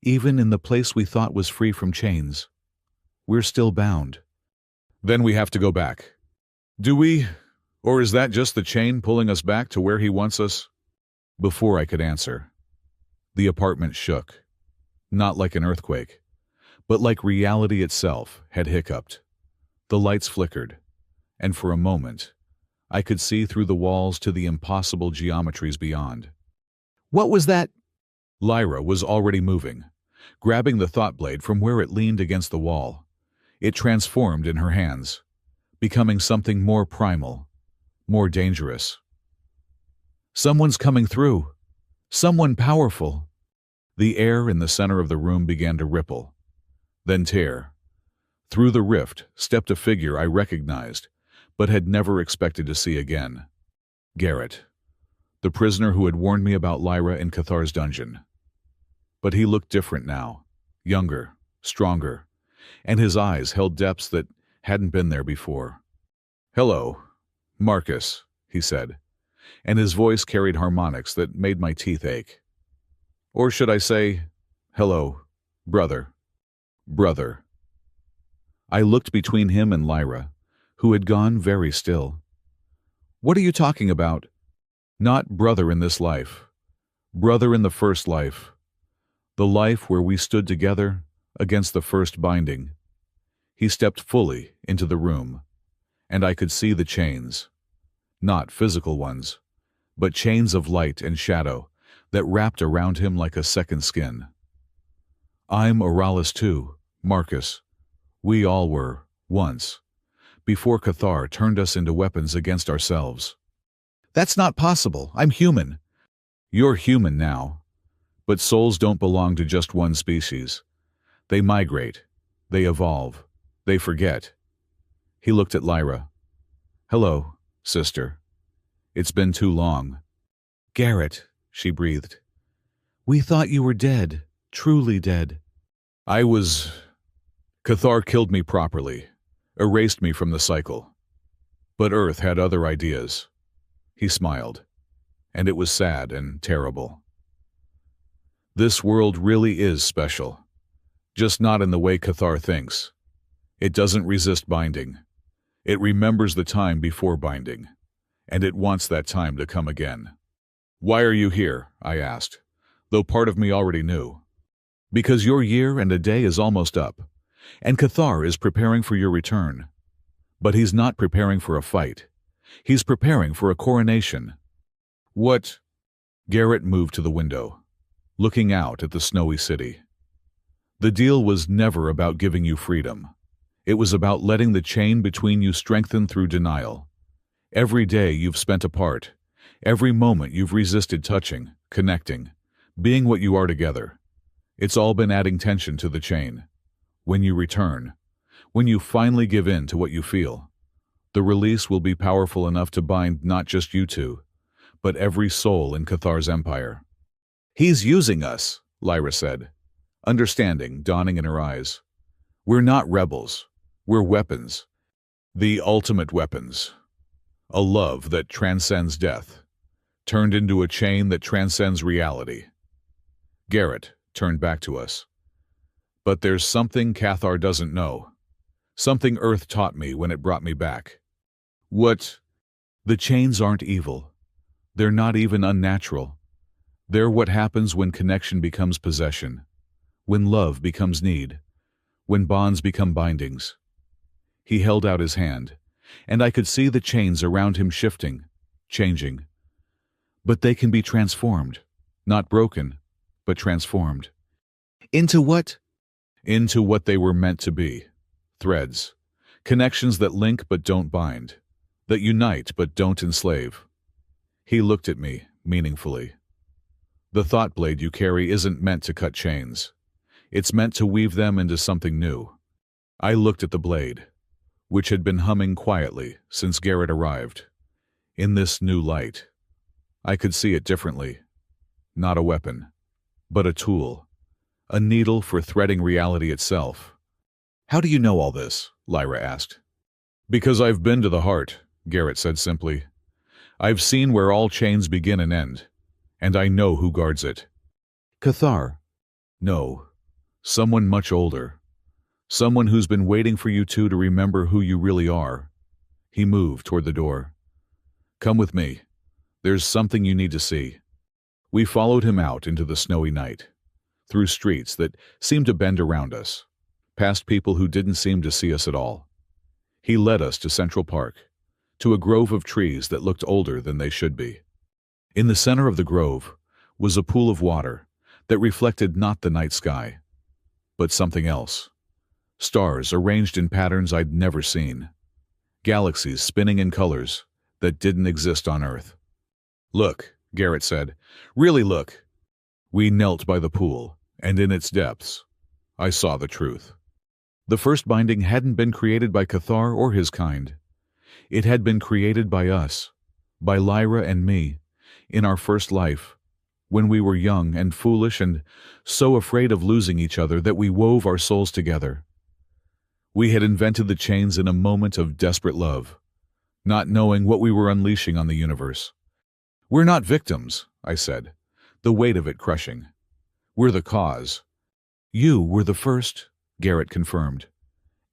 even in the place we thought was free from chains, we're still bound. Then we have to go back. Do we? Or is that just the chain pulling us back to where he wants us? Before I could answer, the apartment shook. Not like an earthquake, but like reality itself had hiccuped. The lights flickered, and for a moment, I could see through the walls to the impossible geometries beyond. What was that? Lyra was already moving, grabbing the thought blade from where it leaned against the wall. It transformed in her hands, becoming something more primal, more dangerous. Someone's coming through. Someone powerful. The air in the center of the room began to ripple, then tear. Through the rift stepped a figure I recognized, but had never expected to see again. Garrett, the prisoner who had warned me about Lyra in Cathar's dungeon. But he looked different now, younger, stronger, and his eyes held depths that hadn't been there before. "Hello, Marcus," he said, and his voice carried harmonics that made my teeth ache. Or should I say, "Hello, brother." Brother. I looked between him and Lyra, who had gone very still. What are you talking about? Not brother in this life. Brother in the first life. The life where we stood together against the first binding. He stepped fully into the room, and I could see the chains. Not physical ones, but chains of light and shadow that wrapped around him like a second skin. I'm Oralis too, Marcus. We all were, once, before Cathar turned us into weapons against ourselves. That's not possible. I'm human. You're human now. But souls don't belong to just one species. They migrate. They evolve. They forget. He looked at Lyra. Hello, sister. It's been too long. Garrett, she breathed. We thought you were dead, truly dead. I was... Cathar killed me properly, erased me from the cycle. But Earth had other ideas. He smiled, and it was sad and terrible. This world really is special, just not in the way Cathar thinks. It doesn't resist binding. It remembers the time before binding, and it wants that time to come again. Why are you here? I asked, though part of me already knew. Because your year and a day is almost up, and Cathar is preparing for your return. But he's not preparing for a fight. He's preparing for a coronation. What? Garrett moved to the window, looking out at the snowy city. The deal was never about giving you freedom. It was about letting the chain between you strengthen through denial. Every day you've spent apart, every moment you've resisted touching, connecting, being what you are together. It's all been adding tension to the chain. When you return, when you finally give in to what you feel, the release will be powerful enough to bind not just you two, but every soul in Cathar's empire. "He's using us," Lyra said, understanding dawning in her eyes. "We're not rebels. We're weapons. The ultimate weapons. A love that transcends death, turned into a chain that transcends reality." Garrett turned back to us. "But there's something Cathar doesn't know. Something Earth taught me when it brought me back." "What?" "The chains aren't evil. They're not even unnatural. They're what happens when connection becomes possession, when love becomes need, when bonds become bindings." He held out his hand, and I could see the chains around him shifting, changing. "But they can be transformed. Not broken, but transformed." "Into what?" "Into what they were meant to be. Threads. Connections that link but don't bind. That unite but don't enslave." He looked at me, meaningfully. "The thought blade you carry isn't meant to cut chains. It's meant to weave them into something new." I looked at the blade, which had been humming quietly since Garrett arrived. In this new light, I could see it differently. Not a weapon, but a tool. A needle for threading reality itself. "How do you know all this?" Lyra asked. "Because I've been to the heart," Garrett said simply. "I've seen where all chains begin and end, and I know who guards it." "Cathar?" "No. Someone much older. Someone who's been waiting for you two to remember who you really are." He moved toward the door. "Come with me. There's something you need to see." We followed him out into the snowy night, through streets that seemed to bend around us, past people who didn't seem to see us at all. He led us to Central Park, to a grove of trees that looked older than they should be. In the center of the grove was a pool of water that reflected not the night sky, but something else. Stars arranged in patterns I'd never seen. Galaxies spinning in colors that didn't exist on Earth. "Look," Garrett said. "Really look." We knelt by the pool, and in its depths, I saw the truth. The first binding hadn't been created by Cathar or his kind. It had been created by us, by Lyra and me, in our first life, when we were young and foolish and so afraid of losing each other that we wove our souls together. We had invented the chains in a moment of desperate love, not knowing what we were unleashing on the universe. "We're not victims," I said, the weight of it crushing. "We're the cause." "You were the first," Garrett confirmed.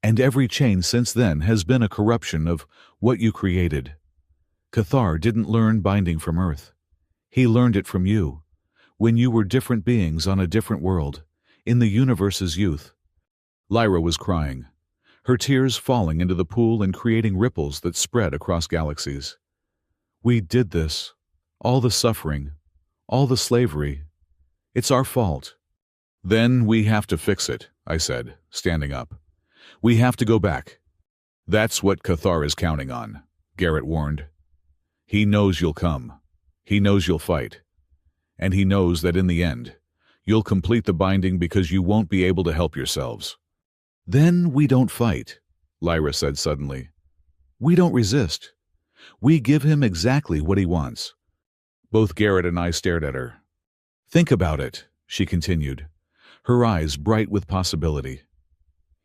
"And every chain since then has been a corruption of what you created. Cathar didn't learn binding from Earth. He learned it from you, when you were different beings on a different world, in the universe's youth." Lyra was crying, her tears falling into the pool and creating ripples that spread across galaxies. "We did this, all the suffering, all the slavery. It's our fault." "Then we have to fix it," I said, standing up. "We have to go back." "That's what Cathar is counting on," Garrett warned. "He knows you'll come. He knows you'll fight. And he knows that in the end, you'll complete the binding because you won't be able to help yourselves." "Then we don't fight," Lyra said suddenly. "We don't resist. We give him exactly what he wants." Both Garrett and I stared at her. "Think about it," she continued, her eyes bright with possibility.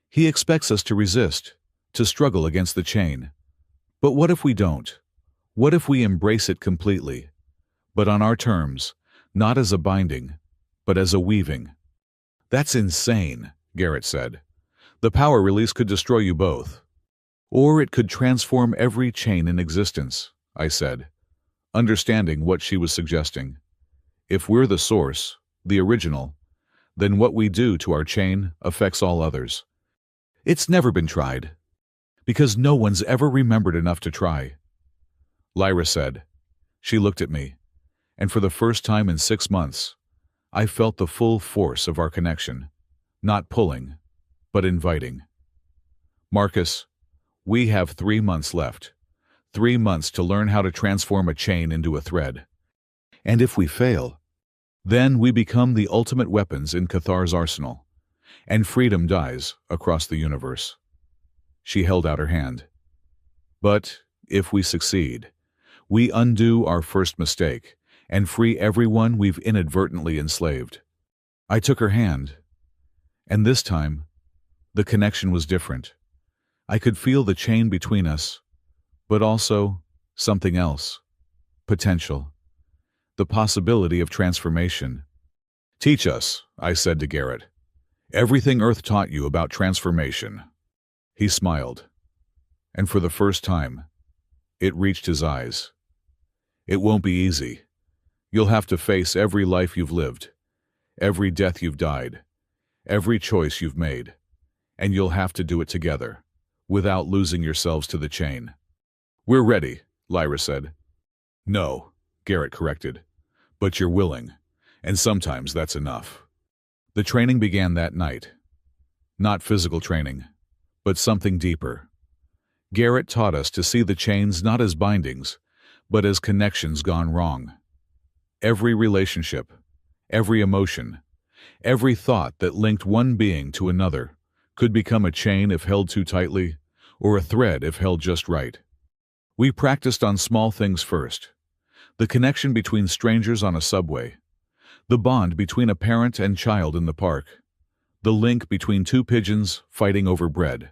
"He expects us to resist, to struggle against the chain. But what if we don't? What if we embrace it completely, but on our terms, not as a binding, but as a weaving?" "That's insane," Garrett said. "The power release could destroy you both. Or it could transform every chain in existence," I said, understanding what she was suggesting. "If we're the source, the original, then what we do to our chain affects all others." "It's never been tried, because no one's ever remembered enough to try," Lyra said. She looked at me, and for the first time in 6 months, I felt the full force of our connection, not pulling, but inviting. "Marcus, we have 3 months left. 3 months to learn how to transform a chain into a thread. And if we fail, then we become the ultimate weapons in Cathar's arsenal, and freedom dies across the universe." She held out her hand. "But if we succeed, We undo our first mistake and free everyone we've inadvertently enslaved. I took her hand, and this time, the connection was different. I could feel the chain between us, but also something else. Potential. The possibility of transformation. "Teach us," I said to Garrett. "Everything Earth taught you about transformation." He smiled, and for the first time, it reached his eyes. "It won't be easy. You'll have to face every life you've lived, every death you've died, every choice you've made, and you'll have to do it together, without losing yourselves to the chain." "We're ready," Lyra said. "No," Garrett corrected, "but you're willing, and sometimes that's enough." The training began that night. Not physical training, but something deeper. Garrett taught us to see the chains not as bindings, but as connections gone wrong. Every relationship, every emotion, every thought that linked one being to another could become a chain if held too tightly, or a thread if held just right. We practiced on small things first. The connection between strangers on a subway, the bond between a parent and child in the park, the link between two pigeons fighting over bread.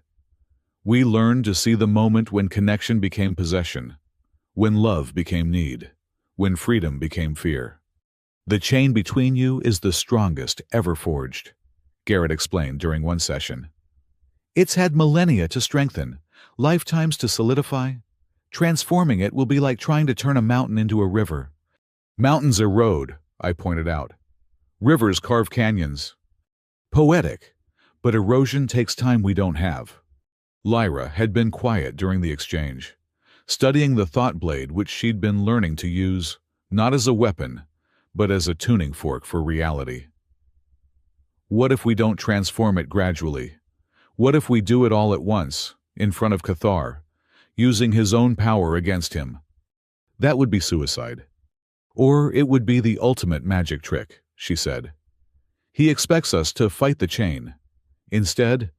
We learned to see the moment when connection became possession, when love became need, when freedom became fear. "The chain between you is the strongest ever forged," Garrett explained during one session. "It's had millennia to strengthen, lifetimes to solidify. Transforming it will be like trying to turn a mountain into a river." "Mountains erode," I pointed out. "Rivers carve canyons." "Poetic, but erosion takes time we don't have." Lyra had been quiet during the exchange, studying the thought blade which she'd been learning to use, not as a weapon, but as a tuning fork for reality. "What if we don't transform it gradually? What if we do it all at once, in front of Cathar, using his own power against him?" "That would be suicide. Or it would be the ultimate magic trick," she said. "He expects us to fight the chain. Instead,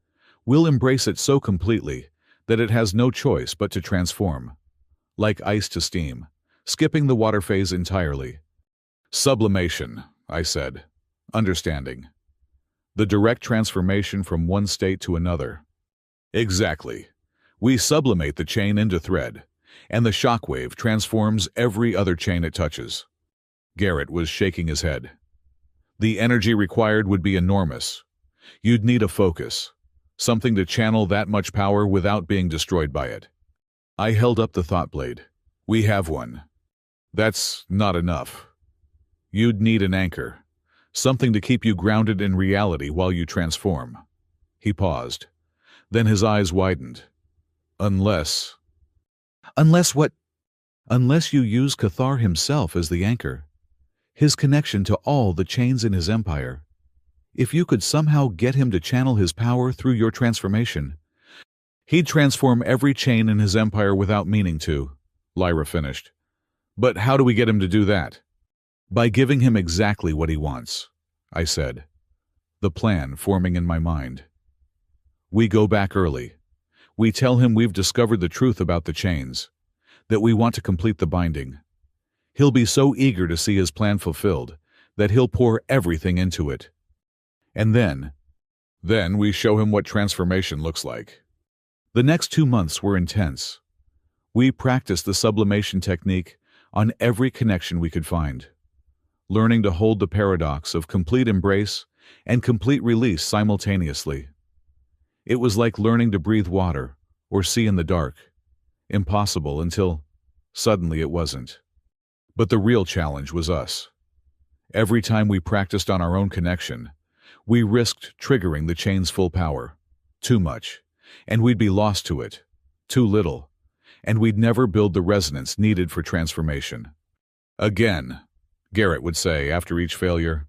we'll embrace it so completely that it has no choice but to transform. Like ice to steam, skipping the water phase entirely." "Sublimation," I said, understanding. "The direct transformation from one state to another." "Exactly. We sublimate the chain into thread, and the shockwave transforms every other chain it touches." Garrett was shaking his head. "The energy required would be enormous. You'd need a focus, something to channel that much power without being destroyed by it." I held up the thought blade. "We have one. That's not enough. You'd need an anchor, something to keep you grounded in reality while you transform." He paused. Then his eyes widened. "Unless—" "Unless what?" "Unless you use Cathar himself as the anchor, his connection to all the chains in his empire. If you could somehow get him to channel his power through your transformation, he'd transform every chain in his empire without meaning to," Lyra finished. "But how do we get him to do that?" "By giving him exactly what he wants," I said, the plan forming in my mind. "We go back early. We tell him we've discovered the truth about the chains, that we want to complete the binding. He'll be so eager to see his plan fulfilled that he'll pour everything into it. And then we show him what transformation looks like." The next 2 months were intense. We practiced the sublimation technique on every connection we could find, learning to hold the paradox of complete embrace and complete release simultaneously. It was like learning to breathe water or see in the dark. Impossible until suddenly it wasn't. But the real challenge was us. Every time we practiced on our own connection, we risked triggering the chain's full power. Too much, and we'd be lost to it. Too little, and we'd never build the resonance needed for transformation. "Again," Garrett would say after each failure.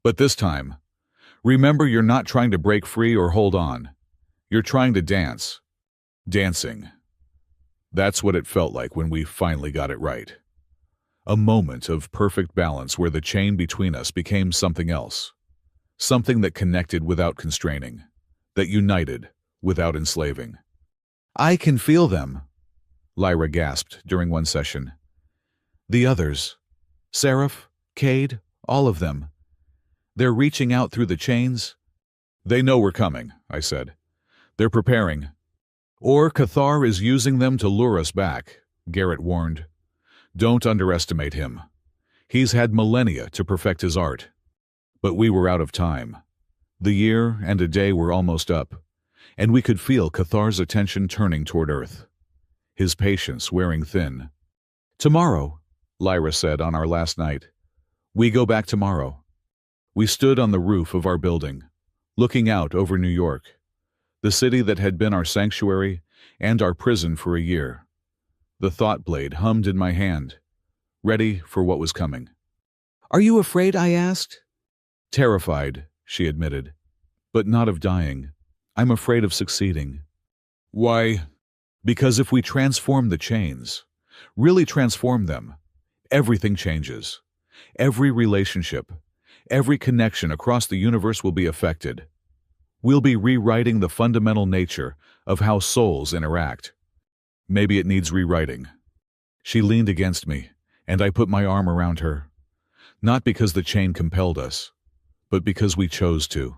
"But this time, remember you're not trying to break free or hold on. You're trying to dance." Dancing. That's what it felt like when we finally got it right. A moment of perfect balance where the chain between us became something else. Something that connected without constraining, that united without enslaving. "I can feel them," Lyra gasped during one session. The others. Seraph, Cade, all of them. They're reaching out through the chains. They know we're coming, I said. They're preparing. Or Cathar is using them to lure us back, Garrett warned. Don't underestimate him. He's had millennia to perfect his art. But we were out of time. The year and a day were almost up, and we could feel Cathar's attention turning toward Earth. His patience wearing thin. Tomorrow, Lyra said on our last night. We go back tomorrow. We stood on the roof of our building, looking out over New York, the city that had been our sanctuary and our prison for a year. The thought blade hummed in my hand, ready for what was coming. Are you afraid? I asked. Terrified, she admitted, but not of dying. I'm afraid of succeeding. Why? Because if we transform the chains, really transform them, everything changes. Every relationship, every connection across the universe will be affected. We'll be rewriting the fundamental nature of how souls interact. Maybe it needs rewriting. She leaned against me, and I put my arm around her. Not because the chain compelled us, but because we chose to.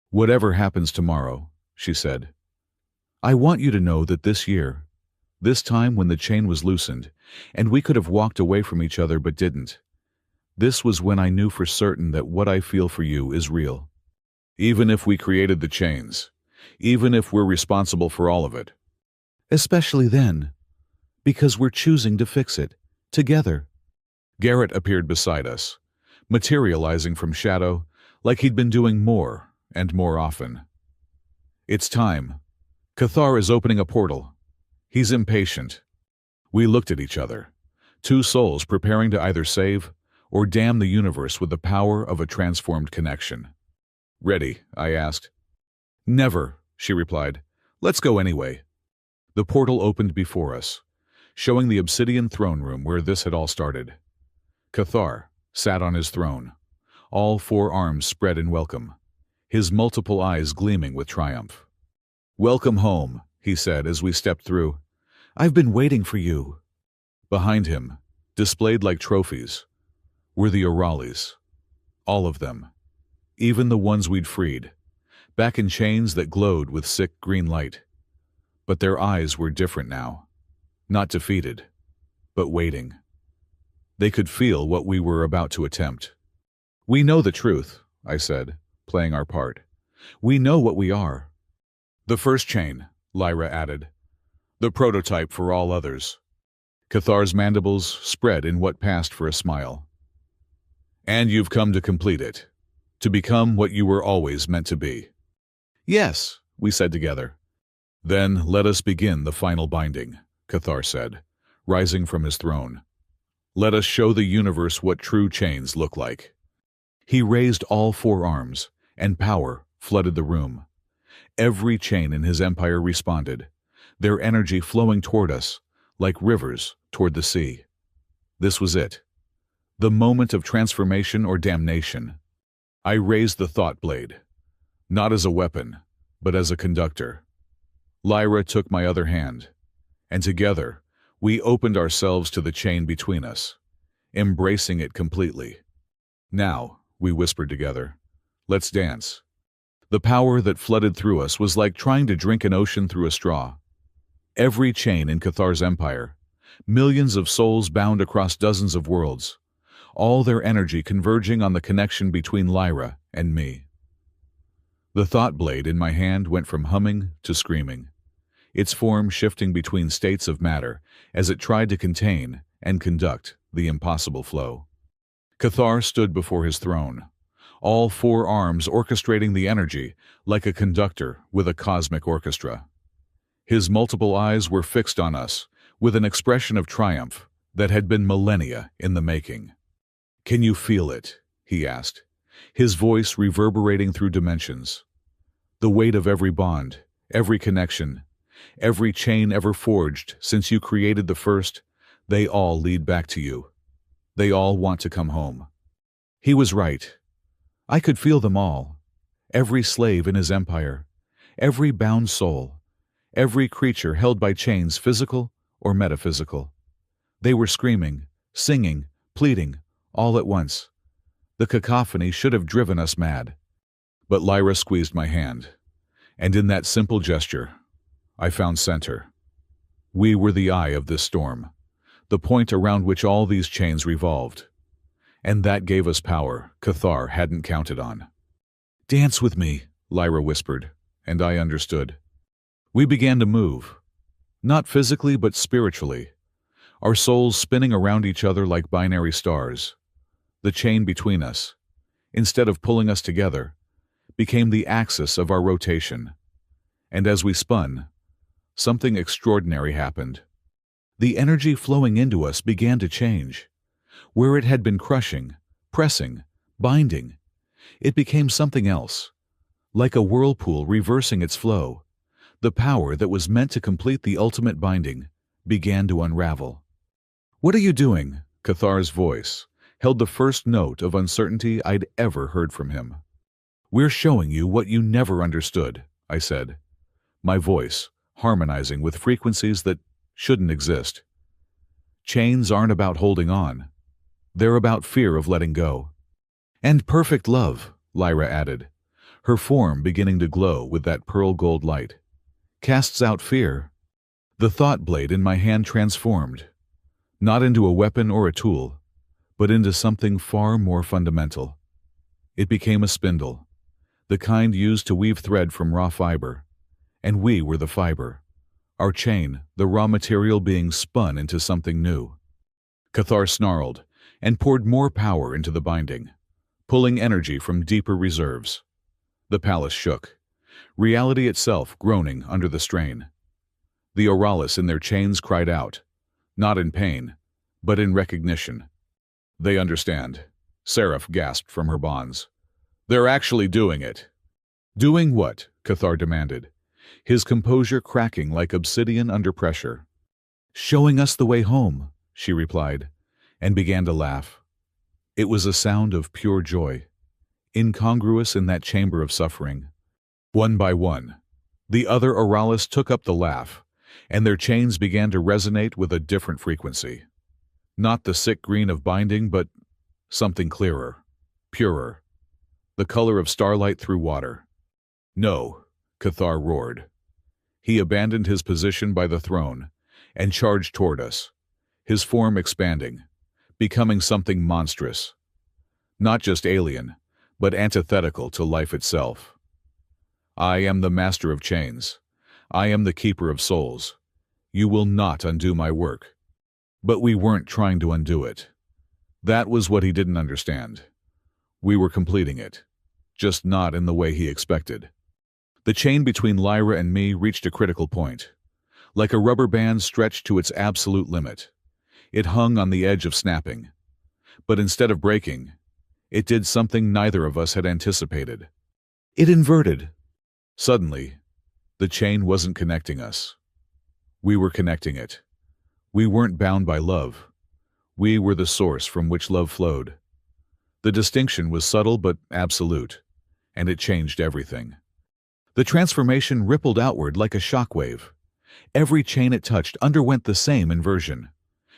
Whatever happens tomorrow, she said, I want you to know that this year, this time when the chain was loosened, and we could have walked away from each other but didn't, this was when I knew for certain that what I feel for you is real. Even if we created the chains, even if we're responsible for all of it. Especially then, because we're choosing to fix it, together. Garrett appeared beside us, materializing from shadow like he'd been doing more and more often. It's time. Cathar is opening a portal. He's impatient. We looked at each other, two souls preparing to either save or damn the universe with the power of a transformed connection. Ready? I asked. Never, she replied. Let's go anyway. The portal opened before us, showing the obsidian throne room where this had all started. Cathar sat on his throne, all four arms spread in welcome, his multiple eyes gleaming with triumph. Welcome home, he said as we stepped through. I've been waiting for you. Behind him, displayed like trophies, were the Oralis. All of them, even the ones we'd freed, back in chains that glowed with sick green light. But their eyes were different now, not defeated, but waiting. They could feel what we were about to attempt. We know the truth, I said, playing our part. We know what we are. The first chain, Lyra added. The prototype for all others. Cathar's mandibles spread in what passed for a smile. And you've come to complete it, to become what you were always meant to be. Yes, we said together. Then let us begin the final binding, Cathar said, rising from his throne. Let us show the universe what true chains look like. He raised all four arms, and power flooded the room. Every chain in his empire responded, their energy flowing toward us, like rivers toward the sea. This was it. The moment of transformation or damnation. I raised the thought blade, not as a weapon, but as a conductor. Lyra took my other hand, and together we opened ourselves to the chain between us, embracing it completely. Now, we whispered together, let's dance. The power that flooded through us was like trying to drink an ocean through a straw. Every chain in Cathar's empire, millions of souls bound across dozens of worlds, all their energy converging on the connection between Lyra and me. The thought blade in my hand went from humming to screaming, its form shifting between states of matter as it tried to contain and conduct the impossible flow. Cathar stood before his throne, all four arms orchestrating the energy like a conductor with a cosmic orchestra. His multiple eyes were fixed on us with an expression of triumph that had been millennia in the making. Can you feel it? He asked, his voice reverberating through dimensions. The weight of every bond, every connection, every chain ever forged since you created the first, they all lead back to you. They all want to come home. He was right. I could feel them all, every slave in his empire, every bound soul, every creature held by chains physical or metaphysical. They were screaming, singing, pleading, all at once. The cacophony should have driven us mad. But Lyra squeezed my hand, and in that simple gesture, I found center. We were the eye of this storm, the point around which all these chains revolved. And that gave us power Cathar hadn't counted on. "Dance with me," Lyra whispered, and I understood. We began to move, not physically but spiritually, our souls spinning around each other like binary stars. The chain between us, instead of pulling us together, became the axis of our rotation. And as we spun, something extraordinary happened. The energy flowing into us began to change. Where it had been crushing, pressing, binding, it became something else, like a whirlpool reversing its flow. The power that was meant to complete the ultimate binding began to unravel. "What are you doing?" Cathar's voice held the first note of uncertainty I'd ever heard from him. "We're showing you what you never understood," I said, my voice harmonizing with frequencies that shouldn't exist. "Chains aren't about holding on. They're about fear of letting go." "And perfect love," Lyra added, her form beginning to glow with that pearl gold light, "casts out fear." The thought blade in my hand transformed, not into a weapon or a tool, but into something far more fundamental. It became a spindle, the kind used to weave thread from raw fiber, and we were the fiber, our chain, the raw material being spun into something new. Cathar snarled and poured more power into the binding, pulling energy from deeper reserves. The palace shook, reality itself groaning under the strain. The Oralis in their chains cried out, not in pain, but in recognition. "They understand," Seraph gasped from her bonds. "They're actually doing it." "Doing what?" Cathar demanded, his composure cracking like obsidian under pressure. "Showing us the way home," she replied, and began to laugh. It was a sound of pure joy, incongruous in that chamber of suffering. One by one, the other Oralis took up the laugh, and their chains began to resonate with a different frequency. Not the sick green of binding, but something clearer, purer, the color of starlight through water. "No," Cathar roared. He abandoned his position by the throne and charged toward us, his form expanding, becoming something monstrous. Not just alien, but antithetical to life itself. "I am the master of chains. I am the keeper of souls. You will not undo my work." But we weren't trying to undo it. That was what he didn't understand. We were completing it, just not in the way he expected. The chain between Lyra and me reached a critical point. Like a rubber band stretched to its absolute limit, it hung on the edge of snapping. But instead of breaking, it did something neither of us had anticipated. It inverted. Suddenly, the chain wasn't connecting us. We were connecting it. We weren't bound by love. We were the source from which love flowed. The distinction was subtle but absolute, and it changed everything. The transformation rippled outward like a shockwave. Every chain it touched underwent the same inversion.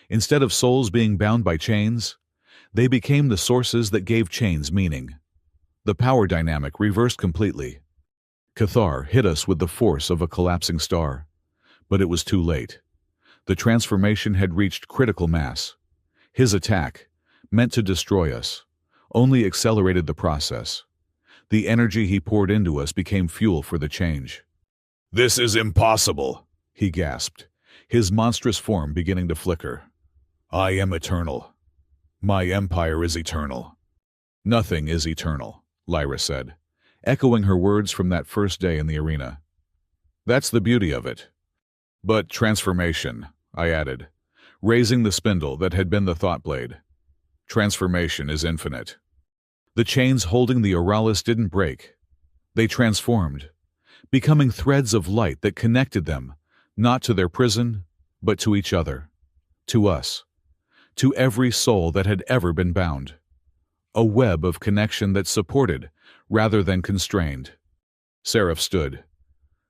Instead of souls being bound by chains, they became the sources that gave chains meaning. The power dynamic reversed completely. Cathar hit us with the force of a collapsing star, but it was too late. The transformation had reached critical mass. His attack, meant to destroy us, only accelerated the process. The energy he poured into us became fuel for the change. "This is impossible," he gasped, his monstrous form beginning to flicker. "I am eternal. My empire is eternal." "Nothing is eternal," Lyra said, echoing her words from that first day in the arena. "That's the beauty of it." "But transformation," I added, raising the spindle that had been the thought blade. "Transformation is infinite." The chains holding the Oralis didn't break. They transformed, becoming threads of light that connected them, not to their prison, but to each other, to us, to every soul that had ever been bound. A web of connection that supported, rather than constrained. Seraph stood,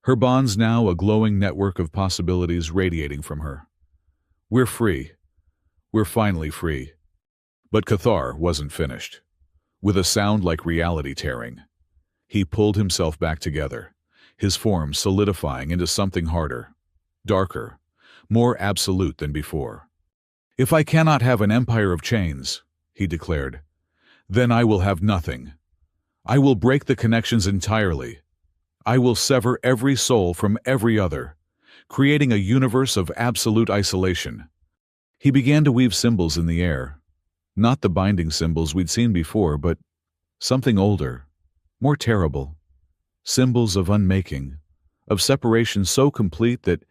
her bonds now a glowing network of possibilities radiating from her. "We're free. We're finally free. But Cathar wasn't finished. With a sound like reality tearing, he pulled himself back together, his form solidifying into something harder, darker, more absolute than before. "If I cannot have an empire of chains," he declared, "then I will have nothing. I will break the connections entirely. I will sever every soul from every other, creating a universe of absolute isolation." He began to weave symbols in the air, not the binding symbols we'd seen before, but something older, more terrible, symbols of unmaking, of separation so complete that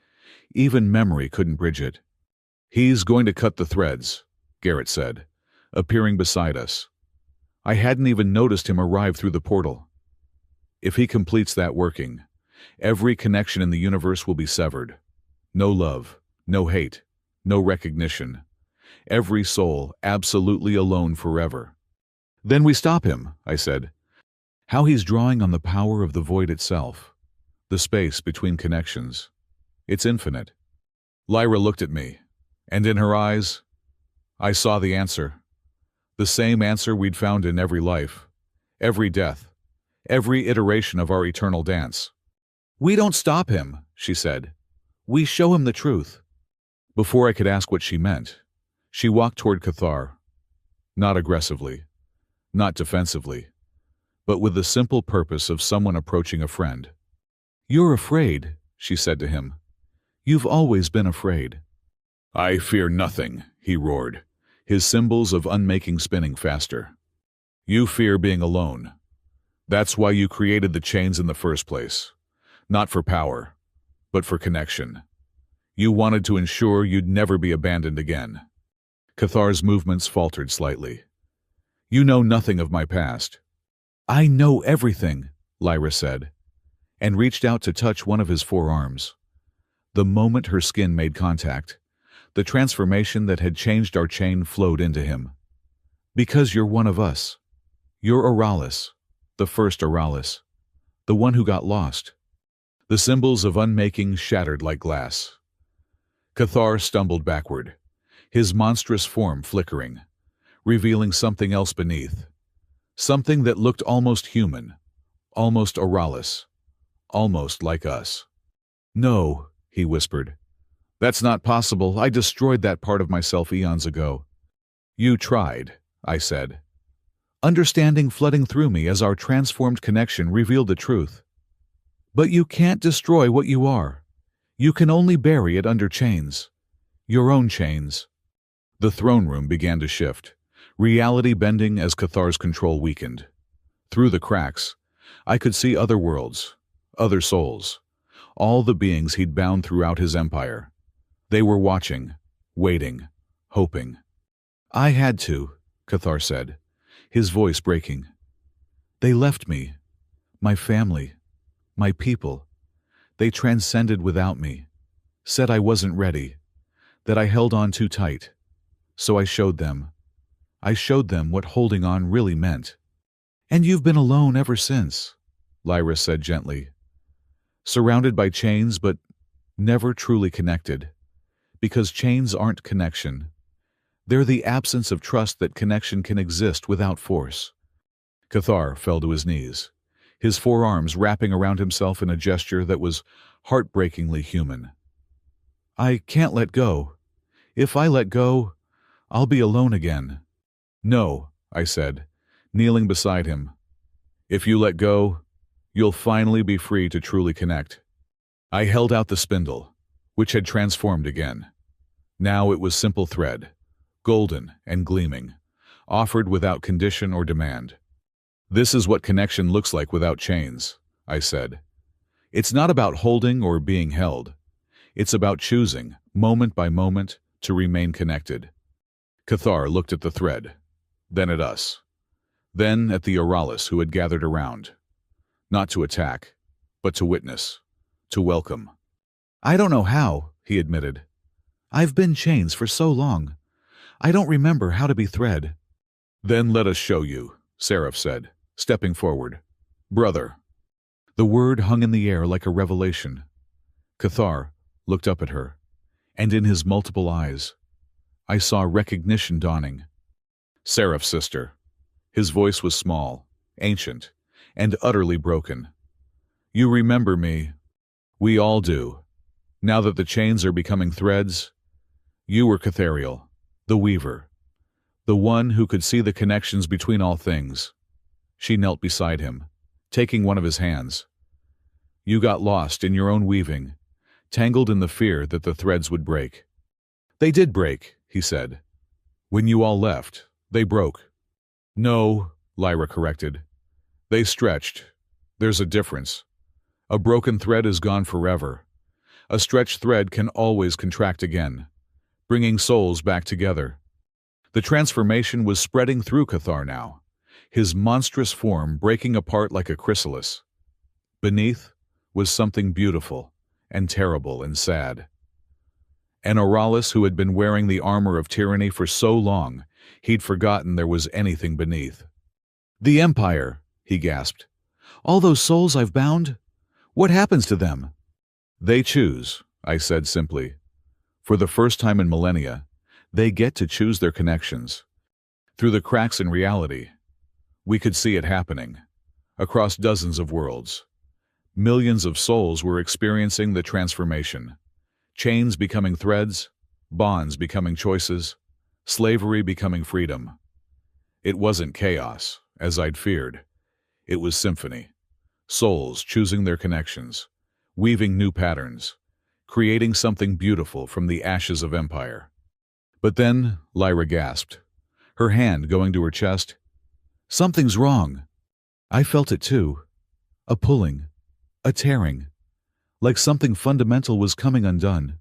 even memory couldn't bridge it. "He's going to cut the threads," Garrett said, appearing beside us. I hadn't even noticed him arrive through the portal. "If he completes that working, every connection in the universe will be severed. No love, no hate, no recognition. Every soul absolutely alone forever." "Then we stop him," I said. "How he's drawing on the power of the void itself, the space between connections. It's infinite." Lyra looked at me, and in her eyes, I saw the answer. The same answer we'd found in every life, every death, every iteration of our eternal dance. "We don't stop him," she said. "We show him the truth." Before I could ask what she meant, she walked toward Cathar, not aggressively, not defensively, but with the simple purpose of someone approaching a friend. "You're afraid," she said to him. "You've always been afraid." "I fear nothing," he roared, his symbols of unmaking spinning faster. "You fear being alone. That's why you created the chains in the first place. Not for power, but for connection. You wanted to ensure you'd never be abandoned again." Cathar's movements faltered slightly. "You know nothing of my past." "I know everything," Lyra said, and reached out to touch one of his forearms. The moment her skin made contact, the transformation that had changed our chain flowed into him. "Because you're one of us. You're Oralis, the first Oralis, the one who got lost." The symbols of unmaking shattered like glass. Cathar stumbled backward, his monstrous form flickering, revealing something else beneath. Something that looked almost human, almost Oralis, almost like us. "No," he whispered. "That's not possible. I destroyed that part of myself eons ago." "You tried," I said. Understanding flooding through me as our transformed connection revealed the truth. "But you can't destroy what you are. You can only bury it under chains. Your own chains." The throne room began to shift, reality bending as Cathar's control weakened. Through the cracks, I could see other worlds, other souls, all the beings he'd bound throughout his empire. They were watching, waiting, hoping. "I had to," Cathar said, his voice breaking. "They left me, my family, my people. They transcended without me, said I wasn't ready, that I held on too tight. So I showed them. I showed them what holding on really meant." "And you've been alone ever since," Lyra said gently. "Surrounded by chains, but never truly connected. Because chains aren't connection. They're the absence of trust that connection can exist without force." Cathar fell to his knees, his forearms wrapping around himself in a gesture that was heartbreakingly human. "I can't let go. If I let go, I'll be alone again." "No," I said, kneeling beside him. "If you let go, you'll finally be free to truly connect." I held out the spindle, which had transformed again. Now it was simple thread, golden and gleaming, offered without condition or demand. "This is what connection looks like without chains," I said. "It's not about holding or being held. It's about choosing, moment by moment, to remain connected." Cathar looked at the thread, then at us, then at the Oralis who had gathered around. Not to attack, but to witness, to welcome. "I don't know how," he admitted. "I've been chains for so long. I don't remember how to be thread." "Then let us show you," Seraph said, stepping forward. "Brother." The word hung in the air like a revelation. Cathar looked up at her, and in his multiple eyes, I saw recognition dawning. Seraph's sister. His voice was small, ancient, and utterly broken. You remember me. We all do. Now that the chains are becoming threads, you were Cathariel, the weaver, the one who could see the connections between all things. She knelt beside him, taking one of his hands. You got lost in your own weaving, tangled in the fear that the threads would break. They did break, he said. When you all left, they broke. No, Lyra corrected. They stretched. There's a difference. A broken thread is gone forever. A stretched thread can always contract again, bringing souls back together. The transformation was spreading through Cathar now, his monstrous form breaking apart like a chrysalis. Beneath was something beautiful and terrible and sad. An Oralis who had been wearing the armor of tyranny for so long, he'd forgotten there was anything beneath. The Empire, he gasped. All those souls I've bound? What happens to them? They choose, I said simply. For the first time in millennia, they get to choose their connections. Through the cracks in reality, we could see it happening. Across dozens of worlds, millions of souls were experiencing the transformation. Chains becoming threads, bonds becoming choices, slavery becoming freedom. It wasn't chaos, as I'd feared. It was symphony. Souls choosing their connections, weaving new patterns, creating something beautiful from the ashes of empire. But then Lyra gasped, her hand going to her chest. Something's wrong. I felt it too. A pulling, a tearing, like something fundamental was coming undone.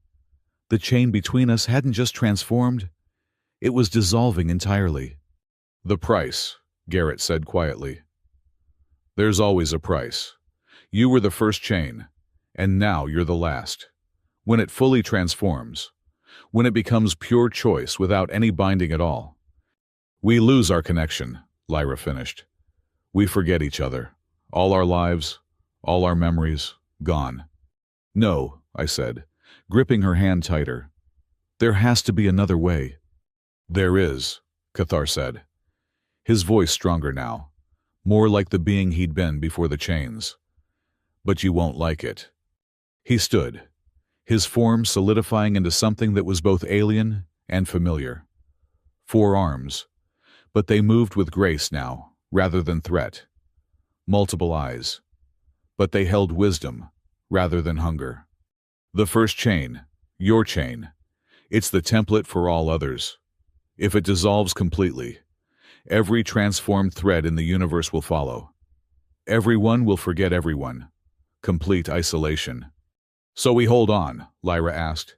The chain between us hadn't just transformed, it was dissolving entirely. The price, Garrett said quietly. There's always a price. You were the first chain, and now you're the last. When it fully transforms, when it becomes pure choice without any binding at all. We lose our connection, Lyra finished. We forget each other. All our lives, all our memories, gone. No, I said, gripping her hand tighter. There has to be another way. There is, Cathar said. His voice stronger now, more like the being he'd been before the chains. But you won't like it. He stood, his form solidifying into something that was both alien and familiar. 4 arms, but they moved with grace now, rather than threat. Multiple eyes, but they held wisdom, rather than hunger. The first chain, your chain, it's the template for all others. If it dissolves completely, every transformed thread in the universe will follow. Everyone will forget everyone. Complete isolation. So we hold on, Lyra asked.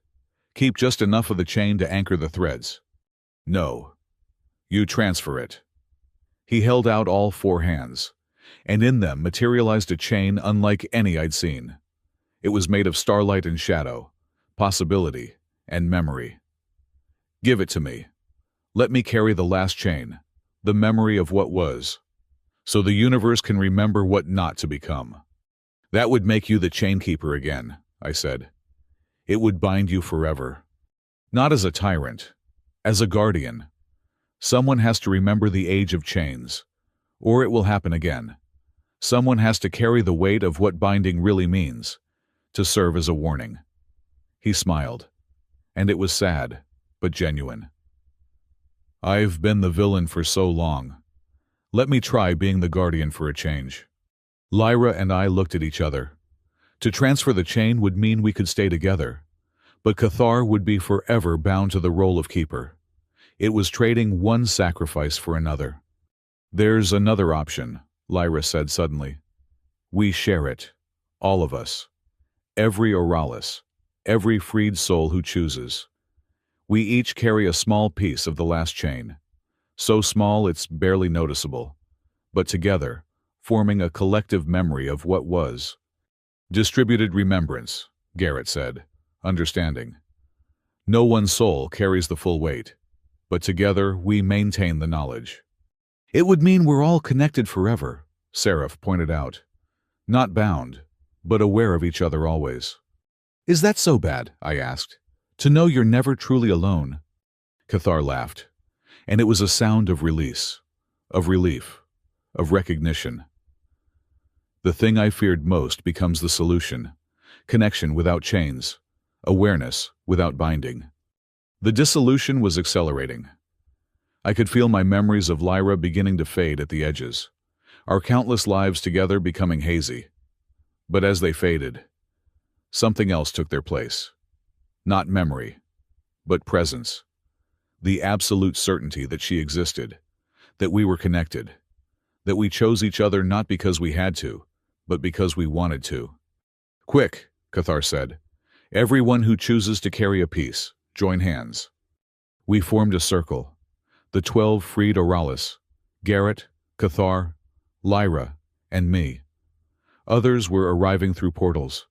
Keep just enough of the chain to anchor the threads. No. You transfer it. He held out all 4 hands, and in them materialized a chain unlike any I'd seen. It was made of starlight and shadow, possibility and memory. Give it to me. Let me carry the last chain, the memory of what was, so the universe can remember what not to become. That would make you the chainkeeper again, I said. It would bind you forever. Not as a tyrant, as a guardian. Someone has to remember the age of chains, or it will happen again. Someone has to carry the weight of what binding really means, to serve as a warning. He smiled, and it was sad, but genuine. I've been the villain for so long. Let me try being the guardian for a change. Lyra and I looked at each other. To transfer the chain would mean we could stay together, but Cathar would be forever bound to the role of keeper. It was trading one sacrifice for another. There's another option, Lyra said suddenly. We share it, all of us. Every Oralis, every freed soul who chooses. We each carry a small piece of the last chain, so small it's barely noticeable, but together, forming a collective memory of what was. Distributed remembrance, Garrett said, understanding. No one soul carries the full weight, but together we maintain the knowledge. It would mean we're all connected forever, Seraph pointed out. Not bound, but aware of each other always. Is that so bad? I asked. To know you're never truly alone. Cathar laughed, and it was a sound of release, of relief, of recognition. The thing I feared most becomes the solution: connection without chains, awareness without binding. The dissolution was accelerating. I could feel my memories of Lyra beginning to fade at the edges, our countless lives together becoming hazy. But as they faded, something else took their place. Not memory, but presence. The absolute certainty that she existed, that we were connected, that we chose each other not because we had to, but because we wanted to. "Quick," Cathar said. "Everyone who chooses to carry a piece, join hands." We formed a circle. The 12 freed Oralis, Garrett, Cathar, Lyra, and me. Others were arriving through portals.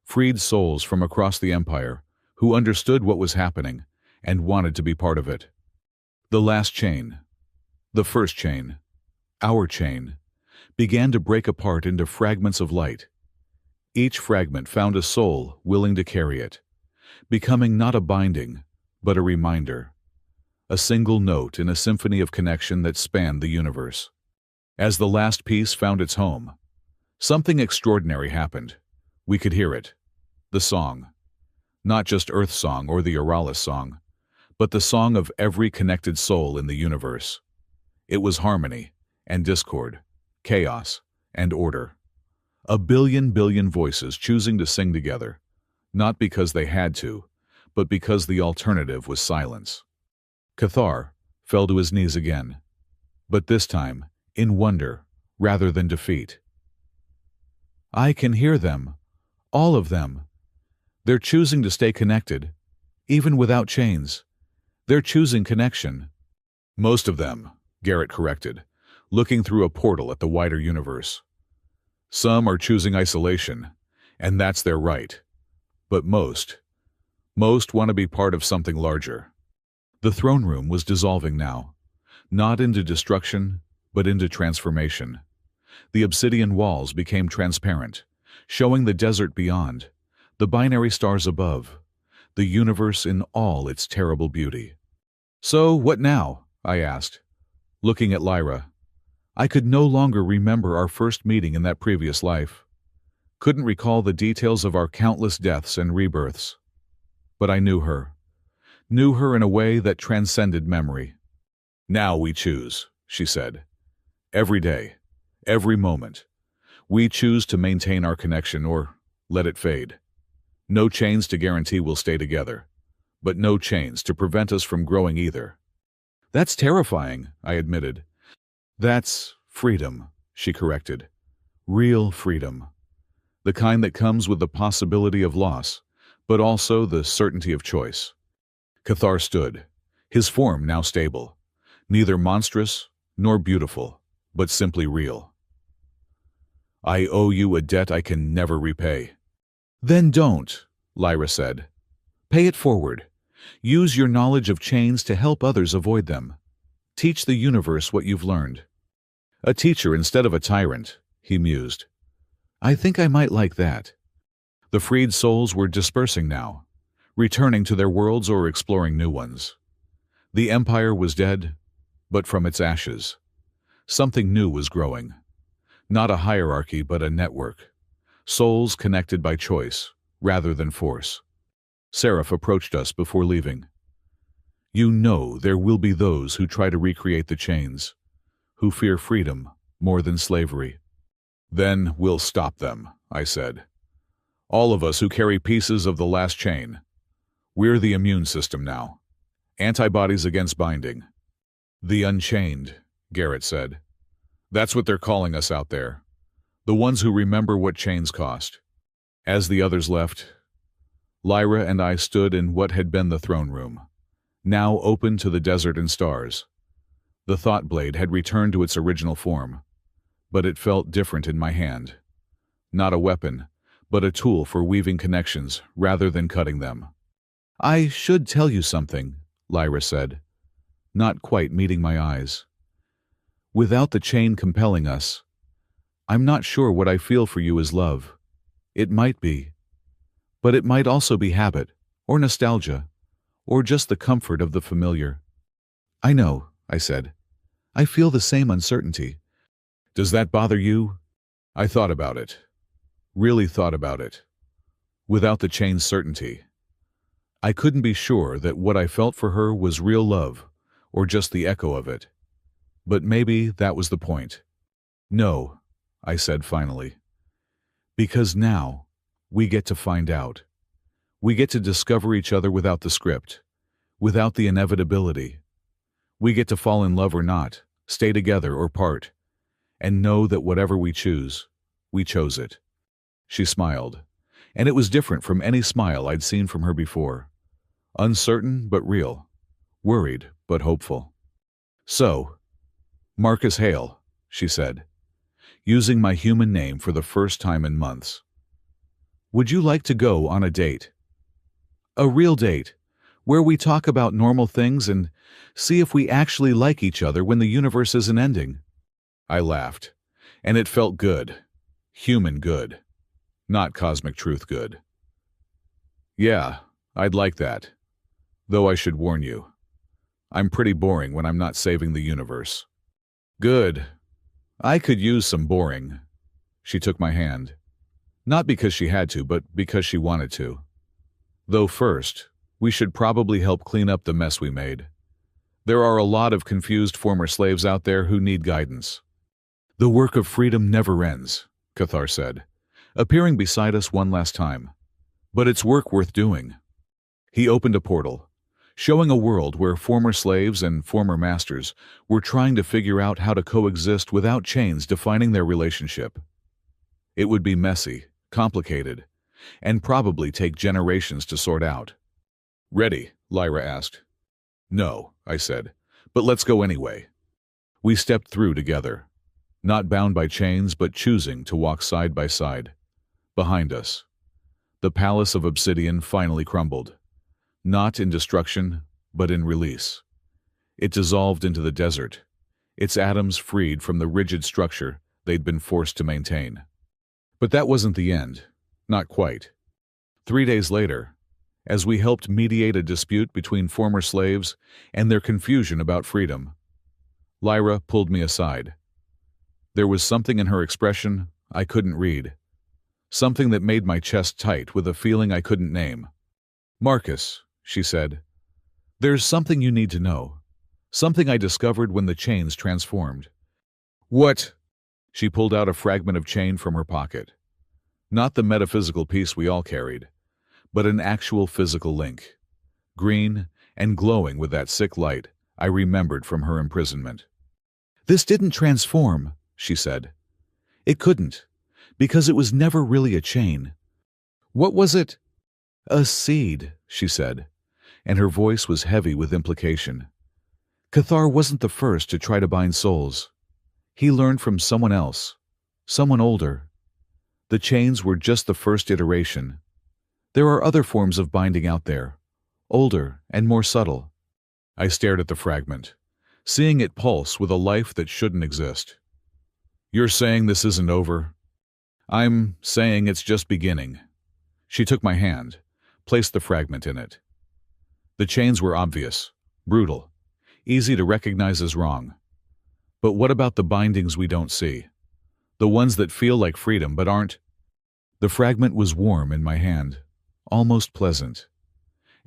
Freed souls from across the Empire, who understood what was happening and wanted to be part of it. The last chain, the first chain, our chain, began to break apart into fragments of light. Each fragment found a soul willing to carry it, becoming not a binding, but a reminder. A single note in a symphony of connection that spanned the universe. As the last piece found its home, something extraordinary happened. We could hear it. The song. Not just Earth Song or the Oralis song, but the song of every connected soul in the universe. It was harmony and discord, chaos and order. A billion voices choosing to sing together, not because they had to, but because the alternative was silence. Cathar fell to his knees again, but this time in wonder rather than defeat. "I can hear them, all of them. They're choosing to stay connected, even without chains. They're choosing connection." "Most of them," Garrett corrected, looking through a portal at the wider universe. "Some are choosing isolation, and that's their right. But most want to be part of something larger." The throne room was dissolving now, not into destruction, but into transformation. The obsidian walls became transparent, showing the desert beyond, the binary stars above, the universe in all its terrible beauty. "So, what now?" I asked, looking at Lyra. I could no longer remember our first meeting in that previous life. Couldn't recall the details of our countless deaths and rebirths. But I knew her in a way that transcended memory. "Now we choose," she said. "Every day, every moment. We choose to maintain our connection or let it fade. No chains to guarantee we'll stay together, but no chains to prevent us from growing either." "That's terrifying," I admitted. "That's freedom," she corrected. "Real freedom. The kind that comes with the possibility of loss, but also the certainty of choice." Cathar stood, his form now stable, neither monstrous nor beautiful, but simply real. "I owe you a debt I can never repay." "Then don't," Lyra said. "Pay it forward. Use your knowledge of chains to help others avoid them. Teach the universe what you've learned." "A teacher instead of a tyrant," he mused. "I think I might like that." The freed souls were dispersing now, returning to their worlds or exploring new ones. The Empire was dead, but from its ashes, something new was growing. Not a hierarchy, but a network. Souls connected by choice, rather than force. Seraph approached us before leaving. "You know there will be those who try to recreate the chains, who fear freedom more than slavery." "Then we'll stop them," I said. "All of us who carry pieces of the last chain. We're the immune system now. Antibodies against binding." "The Unchained," Garrett said. "That's what they're calling us out there. The ones who remember what chains cost." As the others left, Lyra and I stood in what had been the throne room, now open to the desert and stars. The thought blade had returned to its original form, but it felt different in my hand. Not a weapon, but a tool for weaving connections rather than cutting them. "I should tell you something," Lyra said, not quite meeting my eyes. "Without the chain compelling us, I'm not sure what I feel for you is love. It might be. But it might also be habit, or nostalgia, or just the comfort of the familiar. I know, I said. I feel the same uncertainty. Does that bother you? I thought about it. Really thought about it. Without the chain's certainty. I couldn't be sure that what I felt for her was real love, or just the echo of it. But maybe that was the point. No, I said finally. Because now, we get to find out. We get to discover each other without the script, without the inevitability. We get to fall in love or not, stay together or part, and know that whatever we choose, we chose it. She smiled, and it was different from any smile I'd seen from her before. Uncertain but real, worried but hopeful. So, Marcus Hale, she said, using my human name for the first time in months. Would you like to go on a date? A real date, where we talk about normal things and see if we actually like each other when the universe isn't ending. I laughed, and it felt good. Human good. Not cosmic truth good. Yeah, I'd like that. Though I should warn you. I'm pretty boring when I'm not saving the universe. Good. I could use some boring. She took my hand. Not because she had to, but because she wanted to. Though first, we should probably help clean up the mess we made. There are a lot of confused former slaves out there who need guidance. The work of freedom never ends, Cathar said, appearing beside us one last time. But it's work worth doing. He opened a portal, showing a world where former slaves and former masters were trying to figure out how to coexist without chains defining their relationship. It would be messy, complicated, and probably take generations to sort out. Ready? Lyra asked. No, I said, but let's go anyway. We stepped through together, not bound by chains but choosing to walk side by side. Behind us, the palace of obsidian finally crumbled, not in destruction, but in release. It dissolved into the desert, its atoms freed from the rigid structure they'd been forced to maintain. But that wasn't the end. Not quite. 3 days later, as we helped mediate a dispute between former slaves and their confusion about freedom, Lyra pulled me aside. There was something in her expression I couldn't read, something that made my chest tight with a feeling I couldn't name. Marcus, she said, there's something you need to know, something I discovered when the chains transformed. What? She pulled out a fragment of chain from her pocket. Not the metaphysical piece we all carried, but an actual physical link, green and glowing with that sick light I remembered from her imprisonment. This didn't transform, she said. It couldn't, because it was never really a chain. What was it? A seed, she said, and her voice was heavy with implication. Cathar wasn't the first to try to bind souls. He learned from someone else, someone older. The chains were just the first iteration. There are other forms of binding out there, older and more subtle. I stared at the fragment, seeing it pulse with a life that shouldn't exist. You're saying this isn't over? I'm saying it's just beginning. She took my hand, placed the fragment in it. The chains were obvious, brutal, easy to recognize as wrong. But what about the bindings we don't see? The ones that feel like freedom but aren't? The fragment was warm in my hand, almost pleasant.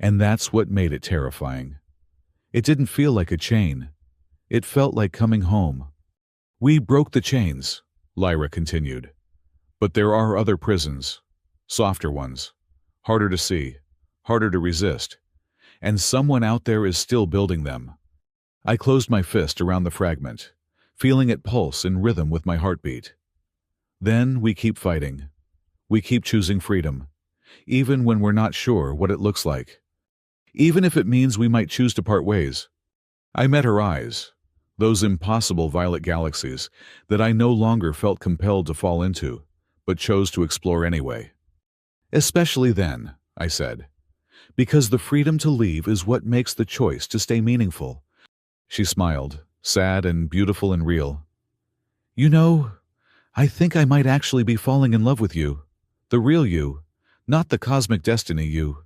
And that's what made it terrifying. It didn't feel like a chain. It felt like coming home. We broke the chains, Lyra continued. But there are other prisons, softer ones, harder to see, harder to resist. And someone out there is still building them. I closed my fist around the fragment, feeling it pulse in rhythm with my heartbeat. Then we keep fighting. We keep choosing freedom, even when we're not sure what it looks like. Even if it means we might choose to part ways. I met her eyes, those impossible violet galaxies that I no longer felt compelled to fall into, but chose to explore anyway. Especially then, I said, because the freedom to leave is what makes the choice to stay meaningful. She smiled, sad and beautiful and real. You know, I think I might actually be falling in love with you. The real you, not the cosmic destiny you.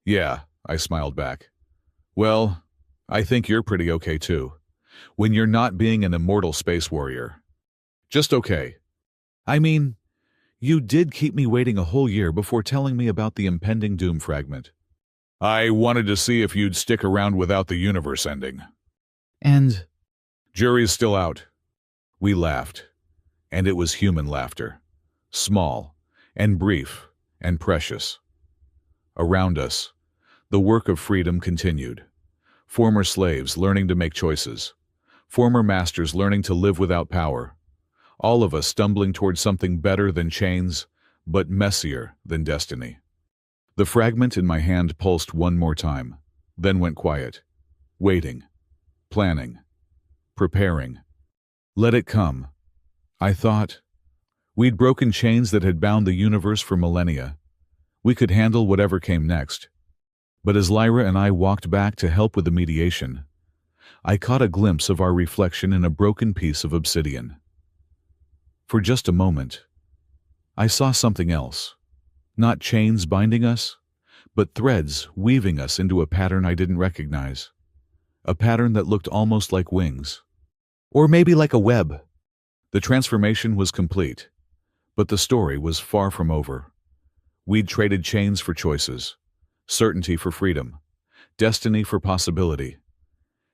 Yeah, I smiled back. Well, I think you're pretty okay too, when you're not being an immortal space warrior. Just okay. I mean, you did keep me waiting a whole year before telling me about the impending doom fragment. I wanted to see if you'd stick around without the universe ending. And jury's still out. We laughed, and it was human laughter. Small, and brief, and precious. Around us, the work of freedom continued. Former slaves learning to make choices. Former masters learning to live without power. All of us stumbling towards something better than chains, but messier than destiny. The fragment in my hand pulsed one more time, then went quiet. Waiting. Planning. Preparing. Let it come. I thought. We'd broken chains that had bound the universe for millennia. We could handle whatever came next. But as Lyra and I walked back to help with the mediation, I caught a glimpse of our reflection in a broken piece of obsidian. For just a moment, I saw something else. Not chains binding us, but threads weaving us into a pattern I didn't recognize. A pattern that looked almost like wings. Or maybe like a web. The transformation was complete, but the story was far from over. We'd traded chains for choices, certainty for freedom, destiny for possibility.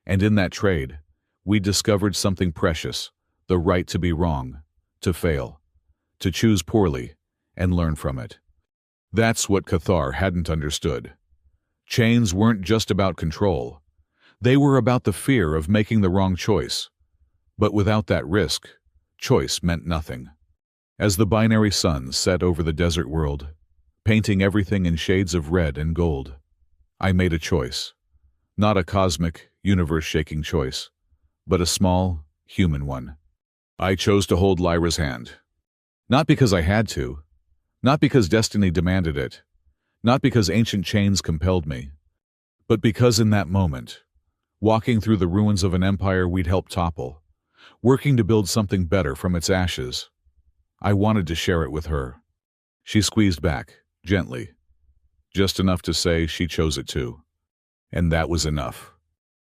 And in that trade, we discovered something precious, the right to be wrong, to fail, to choose poorly, and learn from it. That's what Cathar hadn't understood. Chains weren't just about control. They were about the fear of making the wrong choice. But without that risk, choice meant nothing. As the binary sun set over the desert world, painting everything in shades of red and gold, I made a choice. Not a cosmic, universe-shaking choice, but a small, human one. I chose to hold Lyra's hand. Not because I had to, not because destiny demanded it, not because ancient chains compelled me, but because in that moment, walking through the ruins of an empire we'd helped topple, working to build something better from its ashes, I wanted to share it with her. She squeezed back, gently, just enough to say she chose it too. And that was enough.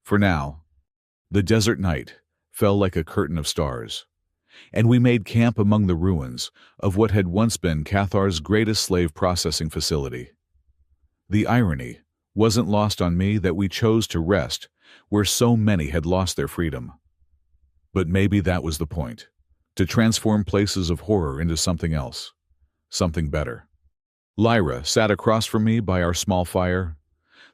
For now, the desert night fell like a curtain of stars, and we made camp among the ruins of what had once been Cathar's greatest slave processing facility. The irony wasn't lost on me that we chose to rest where so many had lost their freedom. But maybe that was the point, to transform places of horror into something else, something better. Lyra sat across from me by our small fire,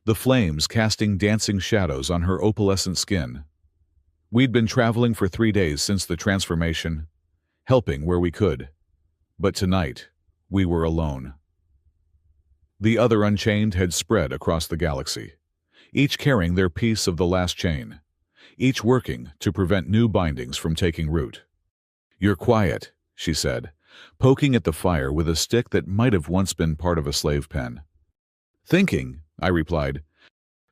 the flames casting dancing shadows on her opalescent skin. We'd been traveling for 3 days since the transformation, helping where we could. But tonight, we were alone. The other Unchained had spread across the galaxy, each carrying their piece of the last chain, each working to prevent new bindings from taking root. "You're quiet," she said, poking at the fire with a stick that might have once been part of a slave pen. "Thinking," I replied.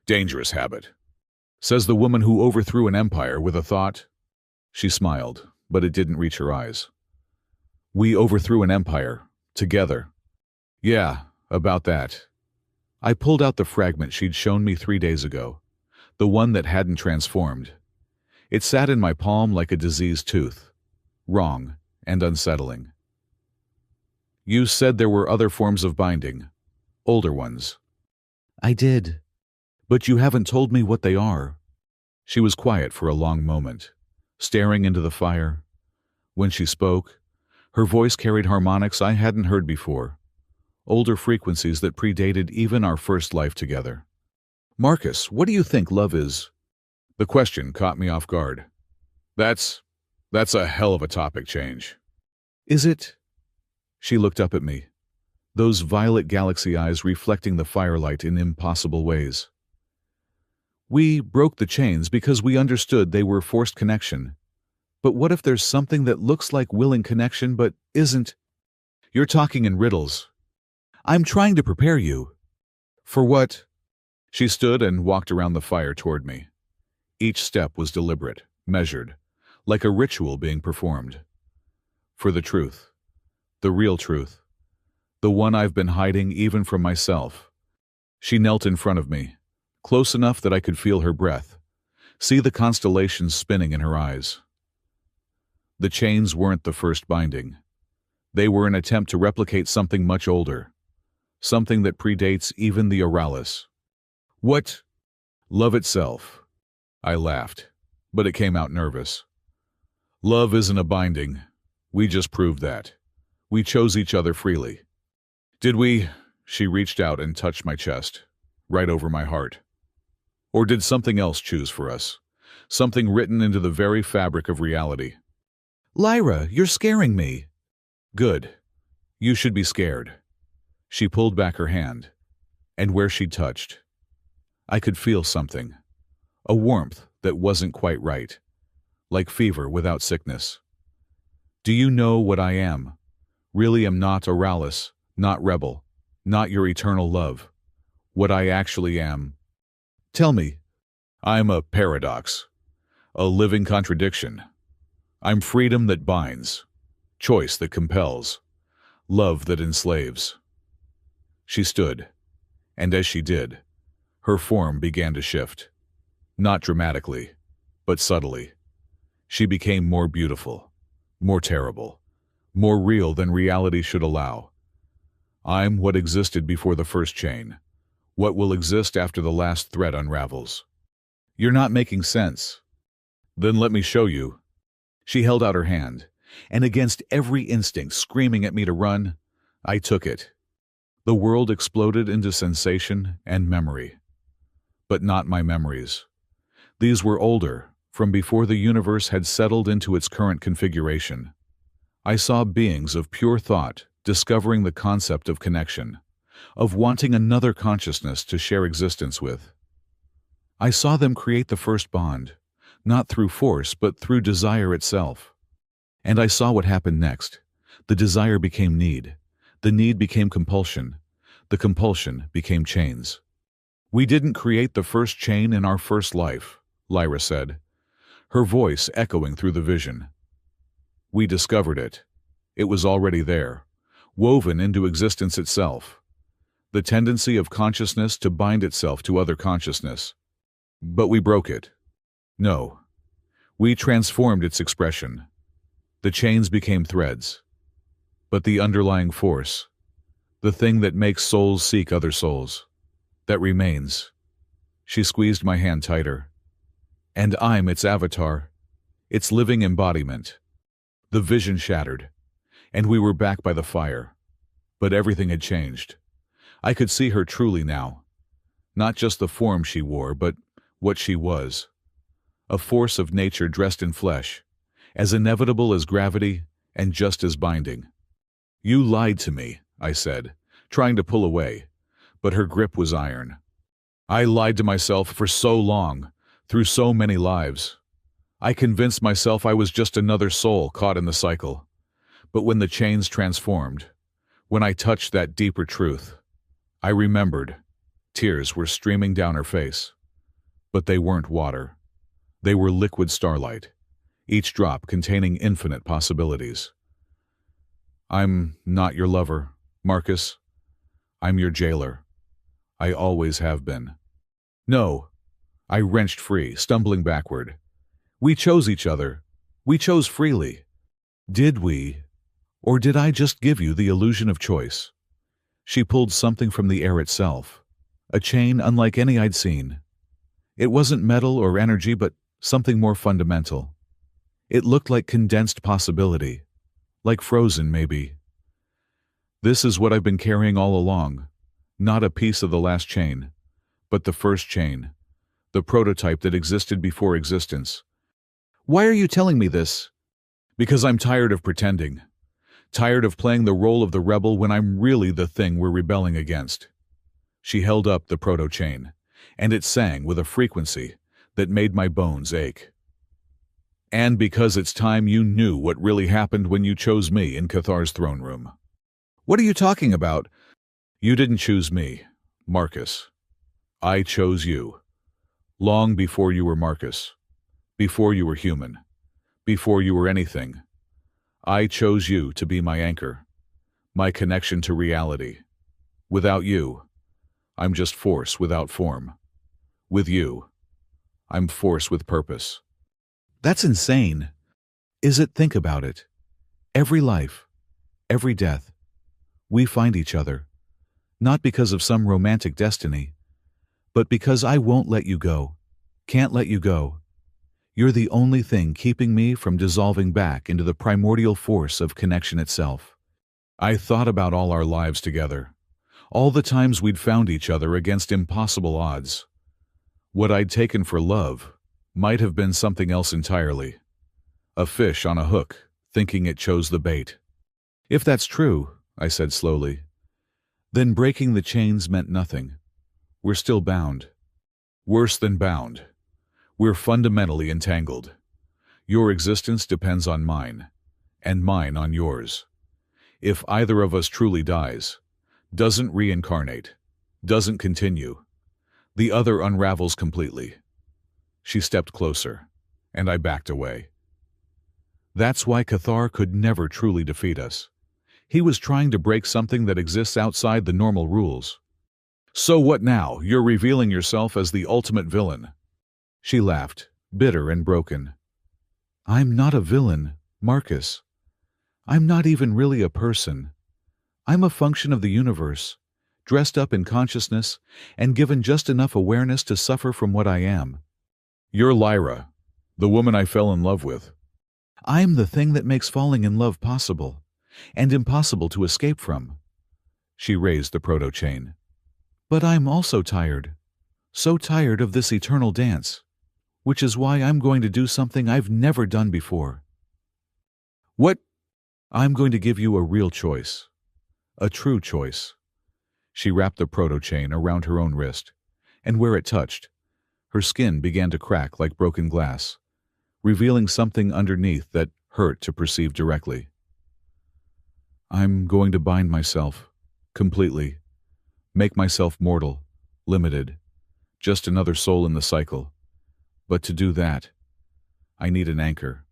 "Dangerous habit," says the woman who overthrew an empire with a thought. She smiled, but it didn't reach her eyes. "We overthrew an empire, together." "Yeah, about that." I pulled out the fragment she'd shown me 3 days ago, the one that hadn't transformed. It sat in my palm like a diseased tooth, wrong and unsettling. "You said there were other forms of binding, older ones." "I did. But you haven't told me what they are." She was quiet for a long moment, staring into the fire. When she spoke, her voice carried harmonics I hadn't heard before, older frequencies that predated even our first life together. "Marcus, what do you think love is?" The question caught me off guard. That's a hell of a topic change." "Is it?" She looked up at me, those violet galaxy eyes reflecting the firelight in impossible ways. "We broke the chains because we understood they were forced connection. But what if there's something that looks like willing connection but isn't?" "You're talking in riddles." "I'm trying to prepare you." "For what?" She stood and walked around the fire toward me. Each step was deliberate, measured, like a ritual being performed. "For the truth. The real truth. The one I've been hiding even from myself." She knelt in front of me, close enough that I could feel her breath, see the constellations spinning in her eyes. The chains weren't the first binding. They were an attempt to replicate something much older, something that predates even the Oralis. What? Love itself. I laughed, but it came out nervous. Love isn't a binding. We just proved that. We chose each other freely. Did we? She reached out and touched my chest, right over my heart. Or did something else choose for us? Something written into the very fabric of reality. Lyra, you're scaring me. Good. You should be scared. She pulled back her hand, and where she'd touched, I could feel something. A warmth that wasn't quite right, like fever without sickness. Do you know what I am? Really am not Oralis, not rebel, not your eternal love. What I actually am. Tell me. I'm a paradox, a living contradiction. I'm freedom that binds, choice that compels, love that enslaves. She stood, and as she did, her form began to shift. Not dramatically, but subtly. She became more beautiful, more terrible, more real than reality should allow. I'm what existed before the first chain, what will exist after the last thread unravels. You're not making sense. Then let me show you. She held out her hand, and against every instinct screaming at me to run, I took it. The world exploded into sensation and memory. But not my memories. These were older, from before the universe had settled into its current configuration. I saw beings of pure thought discovering the concept of connection, of wanting another consciousness to share existence with. I saw them create the first bond, not through force but through desire itself. And I saw what happened next. The desire became need. The need became compulsion. The compulsion became chains. We didn't create the first chain in our first life, Lyra said, her voice echoing through the vision. We discovered it. It was already there, woven into existence itself. The tendency of consciousness to bind itself to other consciousness. But we broke it. No. We transformed its expression. The chains became threads. But the underlying force, the thing that makes souls seek other souls, that remains. She squeezed my hand tighter. And I'm its avatar, its living embodiment. The vision shattered, and we were back by the fire. But everything had changed. I could see her truly now. Not just the form she wore, but what she was. A force of nature dressed in flesh, as inevitable as gravity and just as binding. You lied to me, I said, trying to pull away, but her grip was iron. I lied to myself for so long, through so many lives. I convinced myself I was just another soul caught in the cycle. But when the chains transformed, when I touched that deeper truth, I remembered. Tears were streaming down her face. But they weren't water. They were liquid starlight, each drop containing infinite possibilities. I'm not your lover, Marcus. I'm your jailer. I always have been. No. I wrenched free, stumbling backward. We chose each other. We chose freely. Did we? Or did I just give you the illusion of choice? She pulled something from the air itself, a chain unlike any I'd seen. It wasn't metal or energy, but something more fundamental. It looked like condensed possibility, like frozen, maybe. This is what I've been carrying all along, not a piece of the last chain, but the first chain, the prototype that existed before existence. Why are you telling me this? Because I'm tired of pretending, tired of playing the role of the rebel when I'm really the thing we're rebelling against. She held up the proto-chain, and it sang with a frequency that made my bones ache. And because it's time you knew what really happened when you chose me in Cathar's throne room. What are you talking about? You didn't choose me, Marcus. I chose you. Long before you were Marcus. Before you were human. Before you were anything. I chose you to be my anchor. My connection to reality. Without you, I'm just force without form. With you, I'm force with purpose. That's insane. Is it? Think about it. Every life, every death, we find each other, not because of some romantic destiny, but because I won't let you go, can't let you go. You're the only thing keeping me from dissolving back into the primordial force of connection itself. I thought about all our lives together, all the times we'd found each other against impossible odds. What I'd taken for love might have been something else entirely. A fish on a hook, thinking it chose the bait. If that's true, I said slowly, then breaking the chains meant nothing. We're still bound. Worse than bound. We're fundamentally entangled. Your existence depends on mine, and mine on yours. If either of us truly dies, doesn't reincarnate, doesn't continue, the other unravels completely. She stepped closer, and I backed away. That's why Cathar could never truly defeat us. He was trying to break something that exists outside the normal rules. So what now? You're revealing yourself as the ultimate villain. She laughed, bitter and broken. I'm not a villain, Marcus. I'm not even really a person. I'm a function of the universe, dressed up in consciousness and given just enough awareness to suffer from what I am. You're Lyra, the woman I fell in love with. I'm the thing that makes falling in love possible, and impossible to escape from. She raised the proto-chain. But I'm also tired. So tired of this eternal dance, which is why I'm going to do something I've never done before. What? I'm going to give you a real choice. A true choice. She wrapped the proto-chain around her own wrist, and where it touched, her skin began to crack like broken glass, revealing something underneath that hurt to perceive directly. I'm going to bind myself, completely, make myself mortal, limited, just another soul in the cycle. But to do that, I need an anchor,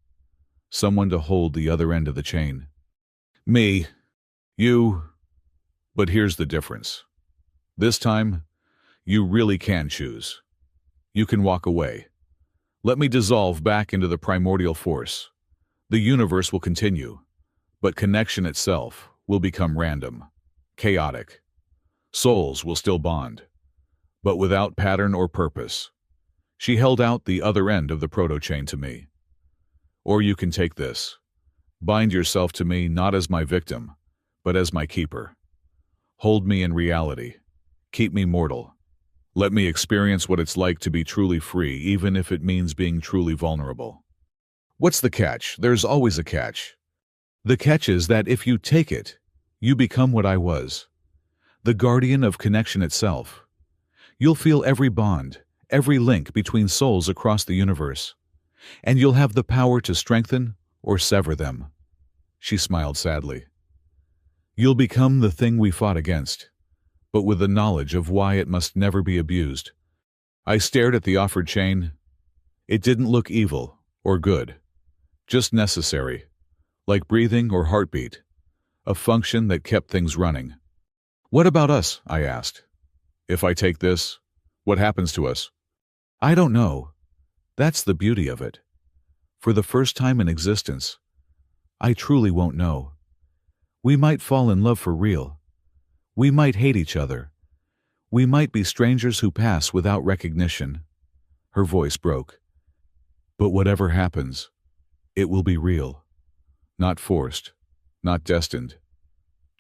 someone to hold the other end of the chain. Me, you, but here's the difference. This time, you really can choose. You can walk away. Let me dissolve back into the primordial force. The universe will continue, but connection itself will become random, chaotic. Souls will still bond, but without pattern or purpose. She held out the other end of the proto-chain to me. Or you can take this. Bind yourself to me not as my victim, but as my keeper. Hold me in reality. Keep me mortal. Let me experience what it's like to be truly free, even if it means being truly vulnerable. What's the catch? There's always a catch. The catch is that if you take it, you become what I was. The guardian of connection itself. You'll feel every bond, every link between souls across the universe, and you'll have the power to strengthen or sever them. She smiled sadly. You'll become the thing we fought against, but with the knowledge of why it must never be abused. I stared at the offered chain. It didn't look evil or good, just necessary, like breathing or heartbeat, a function that kept things running. What about us? I asked. If I take this, what happens to us? I don't know. That's the beauty of it. For the first time in existence, I truly won't know. We might fall in love for real. We might hate each other. We might be strangers who pass without recognition. Her voice broke. But whatever happens, it will be real. Not forced, not destined.